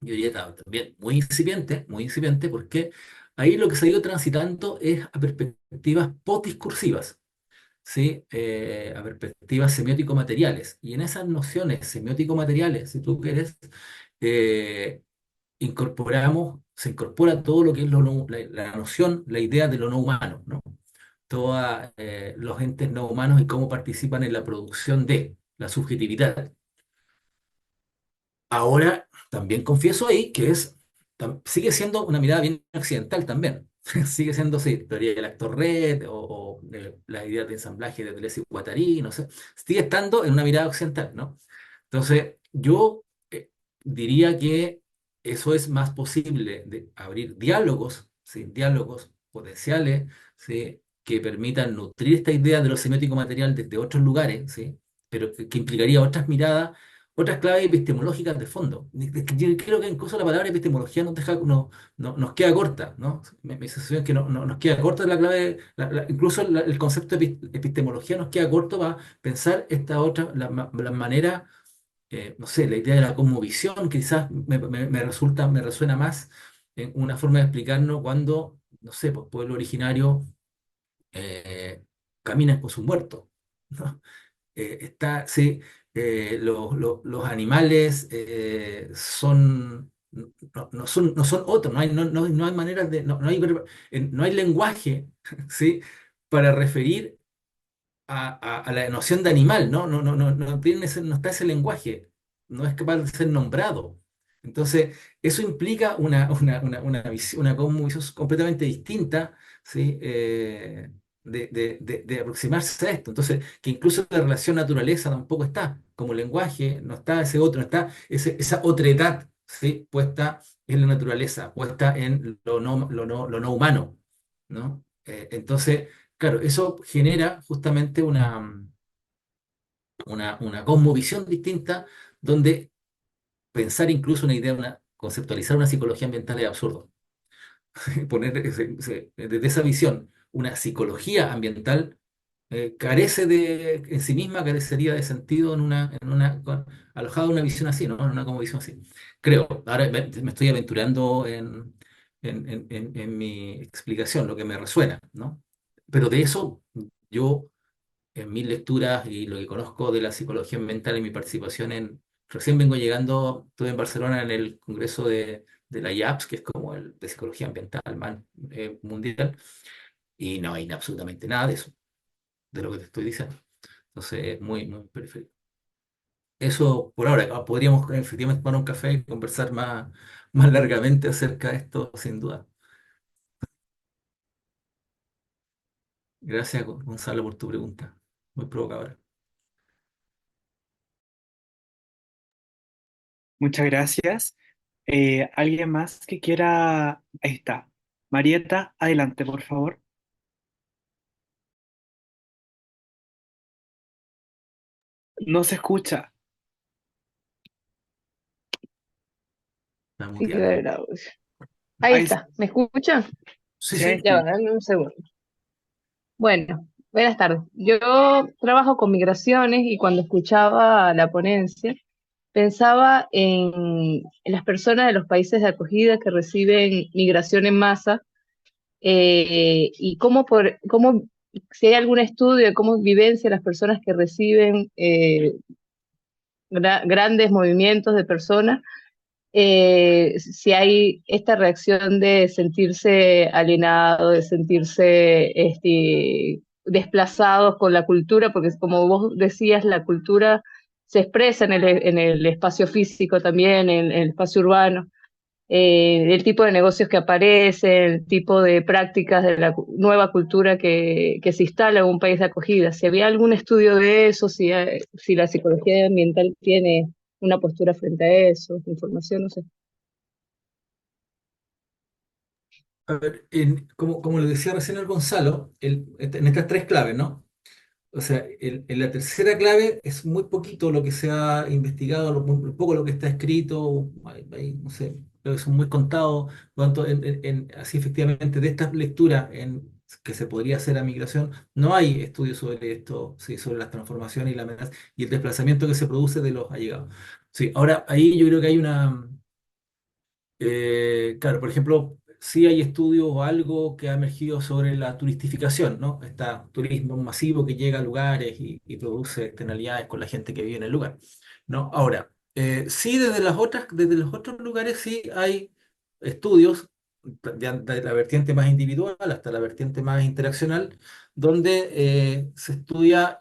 yo diría también muy incipiente, porque ahí lo que se ha ido transitando es a perspectivas postdiscursivas, ¿sí? A perspectivas semiótico-materiales. Y en esas nociones semiótico-materiales, si tú quieres, eh, se incorpora todo lo que es la noción, la idea de lo no humano, ¿no? Todos los entes no humanos y cómo participan en la producción de la subjetividad. Ahora, también confieso ahí que sigue siendo una mirada bien occidental también. Sigue siendo, sí, teoría del actor red o las ideas de ensamblaje de Deleuze y Guattari, no sé. Sigue estando en una mirada occidental, ¿no? Entonces, yo diría que eso es más posible de abrir diálogos, ¿sí? Diálogos potenciales, ¿sí? Que permitan nutrir esta idea de lo semiótico material desde otros lugares, ¿sí? Pero que implicaría otras miradas, otras claves epistemológicas de fondo. Yo creo que incluso la palabra epistemología nos queda corta, ¿no? Mi sensación es que nos queda corta la clave, incluso el concepto de epistemología nos queda corto para pensar esta otra, la manera, no sé, la idea de la cosmovisión quizás me resuena más en una forma de explicarnos cuando, no sé, pues pueblo originario caminan con sus muertos, ¿no? Sí, los animales son no son otros, no hay maneras de, no hay lenguaje, ¿sí? Para referir a la noción de animal, ¿no? No está ese lenguaje, no es capaz de ser nombrado. Entonces, eso implica una cosmovisión completamente distinta, ¿sí? De aproximarse a esto. Entonces, que incluso la relación naturaleza tampoco está como lenguaje, no está ese otro, no está esa otredad, ¿sí? Puesta en la naturaleza, puesta en lo no humano, ¿no? Entonces, claro, eso genera justamente una cosmovisión distinta donde pensar incluso una idea, conceptualizar una psicología ambiental es absurdo. Poner desde esa visión una psicología ambiental carece en sí misma, carecería de sentido alojado en una visión así, ¿no? En una como visión así. Creo, ahora me estoy aventurando en mi explicación, lo que me resuena, ¿no? Pero de eso yo en mis lecturas y lo que conozco de la psicología ambiental y mi participación recién vengo llegando, estuve en Barcelona en el Congreso de la IAPS, que es como el de psicología ambiental mundial, y no hay absolutamente nada de eso, de lo que te estoy diciendo. Entonces es muy, muy periférico. Eso por ahora, podríamos efectivamente tomar un café y conversar más largamente acerca de esto, sin duda. Gracias, Gonzalo, por tu pregunta. Muy provocadora. Muchas gracias. ¿Alguien más que quiera? Ahí está. Marieta, adelante, por favor. No se escucha. Está Sí, muteada. claro. Ahí Ahí, está, ¿me escuchan? Sí, sí, ahí sí. Ya va, sí. dame un segundo. Bueno, buenas tardes. Yo trabajo con migraciones y cuando escuchaba la ponencia, pensaba en las personas de los países de acogida que reciben migración en masa y cómo, si hay algún estudio de cómo vivencian las personas que reciben grandes movimientos de personas si hay esta reacción de sentirse alienado, de sentirse desplazados con la cultura, porque como vos decías, la cultura se expresa en el espacio físico también, en el espacio urbano, el tipo de negocios que aparecen, el tipo de prácticas de la nueva cultura que se instala en un país de acogida. Si había algún estudio de eso, si la psicología ambiental tiene una postura frente a eso, información, no sé. A ver, como le decía recién al Gonzalo, en estas tres claves, ¿no? O sea, en la tercera clave es muy poquito lo que se ha investigado, muy poco lo que está escrito, no sé, creo que son muy contados, por lo tanto, así efectivamente de estas lecturas que se podría hacer a migración, no hay estudios sobre esto, sí, sobre las transformaciones y la amenaza y el desplazamiento que se produce de los allegados. Sí, ahora ahí yo creo que hay claro, por ejemplo, sí hay estudios o algo que ha emergido sobre la turistificación, ¿no? Este turismo masivo que llega a lugares y produce externalidades con la gente que vive en el lugar, ¿no? Ahora, sí desde los otros lugares sí hay estudios, de la vertiente más individual hasta la vertiente más interaccional, donde se estudia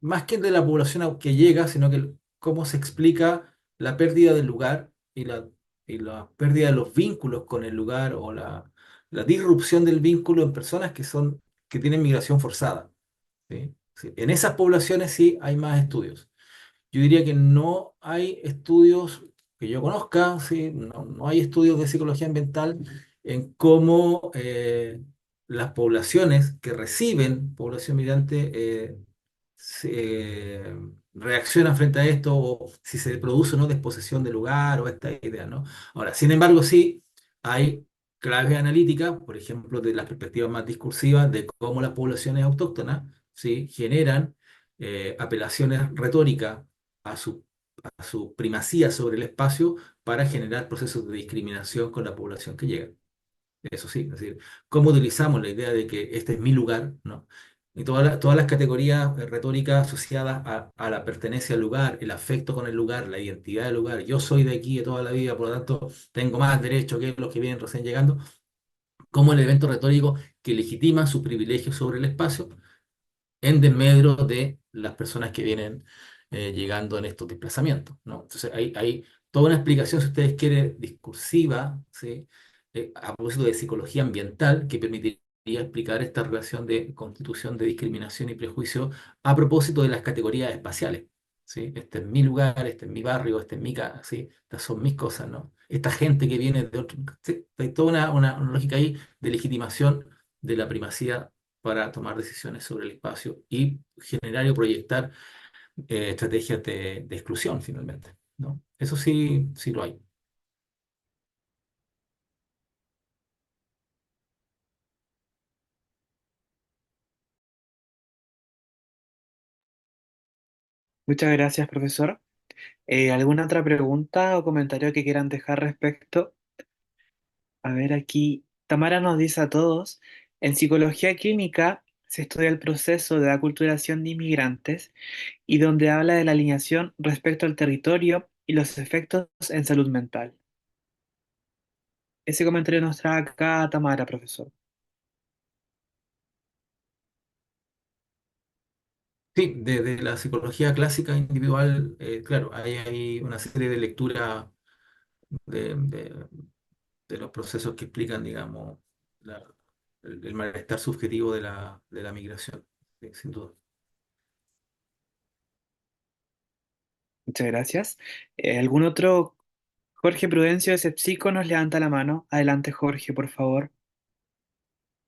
más que de la población que llega, sino que cómo se explica la pérdida del lugar y la pérdida de los vínculos con el lugar o la disrupción del vínculo en personas que tienen migración forzada. ¿Sí? Sí, en esas poblaciones sí hay más estudios. Yo diría que no hay estudios que yo conozca, ¿sí? No hay estudios de psicología ambiental en cómo las poblaciones que reciben población migrante se reaccionan frente a esto o si se produce o no desposesión del lugar o esta idea, ¿no? Ahora, sin embargo, sí hay claves analíticas, por ejemplo, de las perspectivas más discursivas de cómo las poblaciones autóctonas, ¿sí? generan apelaciones retóricas a su primacía sobre el espacio para generar procesos de discriminación con la población que llega. Eso sí, es decir, cómo utilizamos la idea de que este es mi lugar, ¿no? Y todas las categorías retóricas asociadas a la pertenencia al lugar, el afecto con el lugar, la identidad del lugar. Yo soy de aquí de toda la vida, por lo tanto tengo más derecho que los que vienen recién llegando, como el evento retórico que legitima sus privilegios sobre el espacio en desmedro de las personas que vienen llegando en estos desplazamientos, ¿no? Entonces hay toda una explicación, si ustedes quieren, discursiva, ¿sí? A propósito de psicología ambiental, que permitiría explicar esta relación de constitución de discriminación y prejuicio a propósito de las categorías espaciales. ¿Sí? Este es mi lugar, este es mi barrio, este es mi casa, ¿sí? Estas son mis cosas, ¿no? Esta gente que viene de otro... ¿sí? Hay toda una lógica ahí de legitimación de la primacía para tomar decisiones sobre el espacio y generar y proyectar estrategias de exclusión finalmente, ¿no? Eso sí, sí lo hay. Muchas gracias, profesor. ¿Alguna otra pregunta o comentario que quieran dejar respecto? A ver, aquí Tamara nos dice a todos, en psicología clínica se estudia el proceso de aculturación de inmigrantes y donde habla de la alineación respecto al territorio y los efectos en salud mental. Ese comentario nos trae acá Tamara, profesor. Sí, desde la psicología clásica individual, claro, hay una serie de lecturas de, de- de los procesos que explican, digamos, el malestar subjetivo de la migración, sí, sin duda. Muchas gracias. ¿Algún otro? Jorge Prudencio de Sepsico nos levanta la mano. Adelante, Jorge, por favor.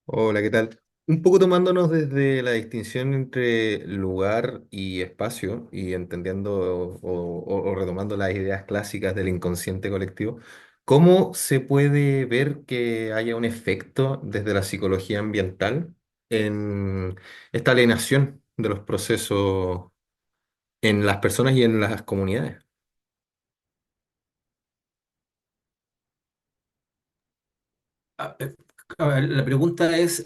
Hola, ¿qué tal? Un poco tomándonos desde la distinción entre lugar y espacio y entendiendo o retomando las ideas clásicas del inconsciente colectivo, ¿cómo se puede ver que haya un efecto desde la psicología ambiental en esta alienación de los procesos en las personas y en las comunidades? A a ver, la pregunta es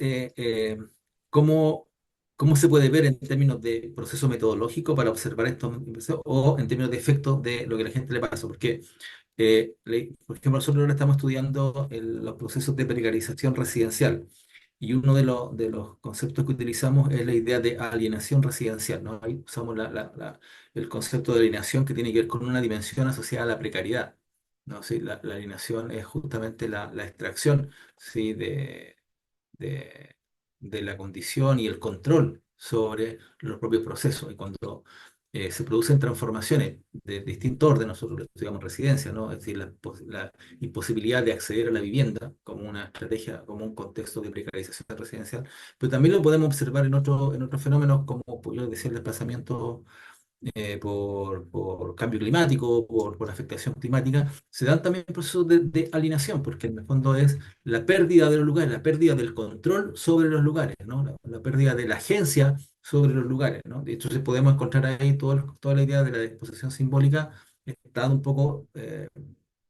¿cómo, cómo se puede ver en términos de proceso metodológico para observar esto o en términos de efectos de lo que a la gente le pasa? Porque, por ejemplo, nosotros ahora estamos estudiando los procesos de precarización residencial y uno de los conceptos que utilizamos es la idea de alienación residencial, ¿no? Ahí usamos el concepto de alienación que tiene que ver con una dimensión asociada a la precariedad. ¿No? Sí, la alienación es justamente la extracción, ¿sí? de, de la condición y el control sobre los propios procesos. Y cuando se producen transformaciones de distinto orden, nosotros lo estudiamos en residencia, ¿no? Es decir, la imposibilidad de acceder a la vivienda como una estrategia, como un contexto de precarización residencial, pero también lo podemos observar en otros fenómenos como, pues, yo decía, el desplazamiento por cambio climático, por afectación climática, se dan también procesos de alienación, porque en el fondo es la pérdida de los lugares, la pérdida del control sobre los lugares, ¿no? La pérdida de la agencia sobre los lugares, ¿no? De hecho, podemos encontrar ahí toda la idea de la disposición simbólica, está un poco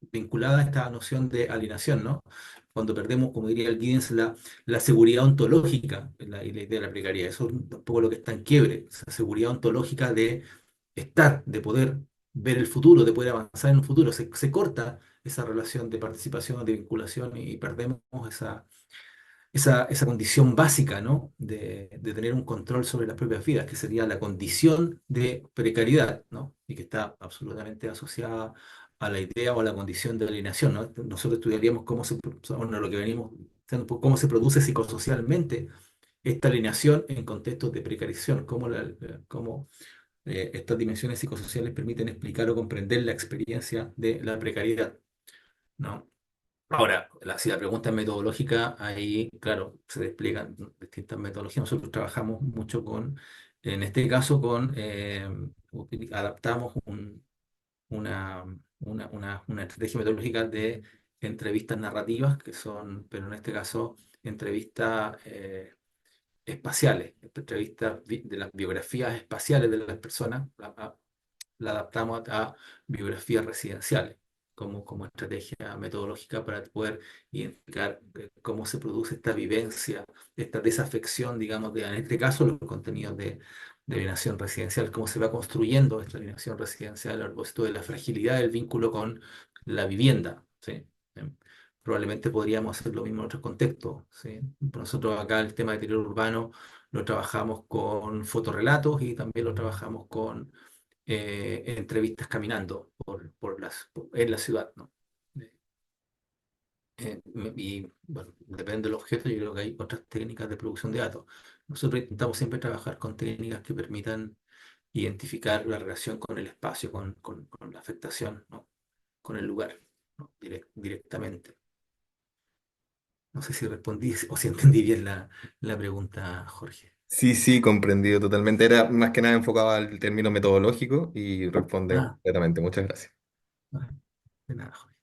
vinculada a esta noción de alienación, ¿no? Cuando perdemos, como diría el Giddens, la seguridad ontológica y la idea de la precariedad. Eso es un poco lo que está en quiebre, esa seguridad ontológica de estar, de poder ver el futuro, de poder avanzar en un futuro. Se corta esa relación de participación, de vinculación y perdemos esa condición básica, ¿no? de tener un control sobre las propias vidas, que sería la condición de precariedad, ¿no? Y que está absolutamente asociada a la idea o a la condición de alienación, ¿no? Nosotros estudiaríamos bueno, lo que venimos, cómo se produce psicosocialmente esta alienación en contextos de precarización, cómo estas dimensiones psicosociales permiten explicar o comprender la experiencia de la precariedad, ¿no? Ahora, si la pregunta es metodológica, ahí, claro, se despliegan distintas metodologías. Nosotros trabajamos mucho en este caso, adaptamos una estrategia metodológica de entrevistas narrativas, pero en este caso, entrevistas espaciales, entrevistas de las biografías espaciales de las personas, la adaptamos a biografías residenciales. como estrategia metodológica para poder identificar cómo se produce esta vivencia, esta desafección, digamos, en este caso, los contenidos de alienación residencial, cómo se va construyendo esta alienación residencial a propósito de la fragilidad del vínculo con la vivienda, ¿sí? Probablemente podríamos hacer lo mismo en otros contextos, ¿sí? Nosotros acá el tema de deterioro urbano lo trabajamos con fotorrelatos y también lo trabajamos con entrevistas caminando en la ciudad, ¿no? Y bueno, depende del objeto, yo creo que hay otras técnicas de producción de datos. Nosotros intentamos siempre trabajar con técnicas que permitan identificar la relación con el espacio, con la afectación, ¿no? Con el lugar, ¿no? Directamente. No sé si respondí o si entendí bien la pregunta, Jorge. Sí, sí, comprendido totalmente. Era más que nada enfocado al término metodológico y responde Ah, completamente. Muchas gracias. de nada, Jorge.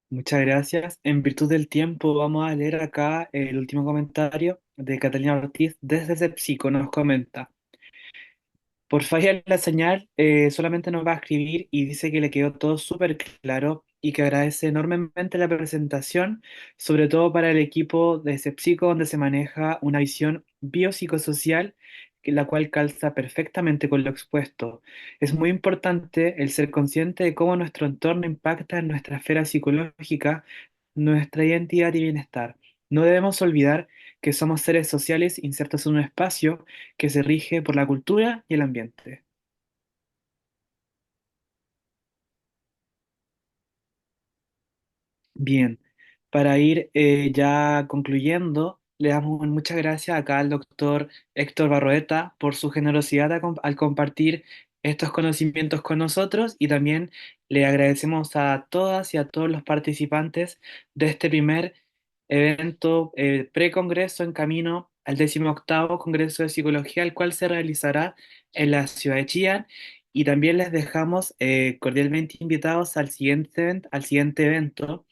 Muchas gracias. En virtud del tiempo, vamos a leer acá el último comentario de Catalina Ortiz desde Cepsico. Nos comenta: por falla en la señal, solamente nos va a escribir y dice que le quedó todo súper claro y que agradece enormemente la presentación, sobre todo para el equipo de Cepsico, donde se maneja una visión biopsicosocial, la cual calza perfectamente con lo expuesto. Es muy importante el ser consciente de cómo nuestro entorno impacta en nuestra esfera psicológica, nuestra identidad y bienestar. No debemos olvidar que somos seres sociales insertos en un espacio que se rige por la cultura y el ambiente. Bien, para ir ya concluyendo, le damos muchas gracias acá al doctor Héctor Barroeta por su generosidad al compartir estos conocimientos con nosotros, y también le agradecemos a todas y a todos los participantes de este primer evento precongreso en camino al 18º Congreso de Psicología, el cual se realizará en la ciudad de Chillán. Y también les dejamos cordialmente invitados al siguiente evento,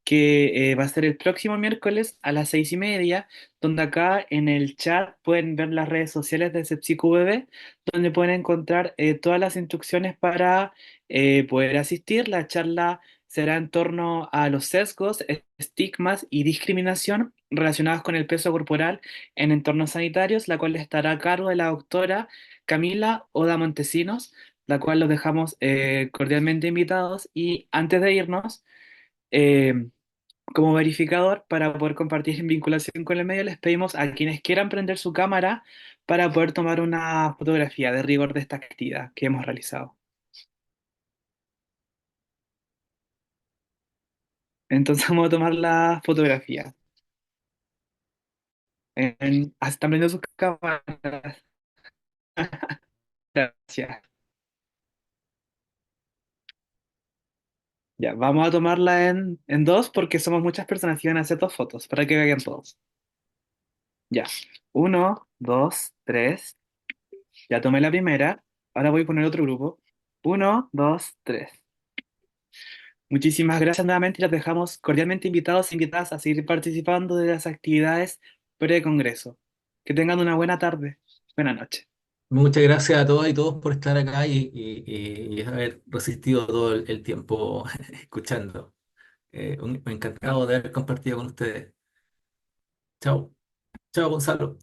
que va a ser el próximo miércoles a las 6:30, donde acá en el chat pueden ver las redes sociales de CepsiQBB, donde pueden encontrar todas las instrucciones para poder asistir. La charla será en torno a los sesgos, estigmas y discriminación relacionados con el peso corporal en entornos sanitarios, la cual estará a cargo de la doctora Camila Oda Montesinos, la cual los dejamos cordialmente invitados. Y antes de irnos, eh, como verificador, para poder compartir en vinculación con el medio, les pedimos a quienes quieran prender su cámara para poder tomar una fotografía de rigor de esta actividad que hemos realizado. Entonces vamos a tomar la fotografía. Están prendiendo sus cámaras. Gracias. Ya, vamos a tomarla en dos porque somos muchas personas que van a hacer dos fotos para que vean todos. Ya. Uno, dos, tres. Ya tomé la primera. Ahora voy a poner otro grupo. Uno, dos, tres. Muchísimas gracias nuevamente y los dejamos cordialmente invitados e invitadas a seguir participando de las actividades pre-congreso. Que tengan una buena tarde. Buena noche. Muchas gracias a todas y todos por estar acá y haber resistido todo el tiempo escuchando. Encantado de haber compartido con ustedes. Chao. Chao, Gonzalo.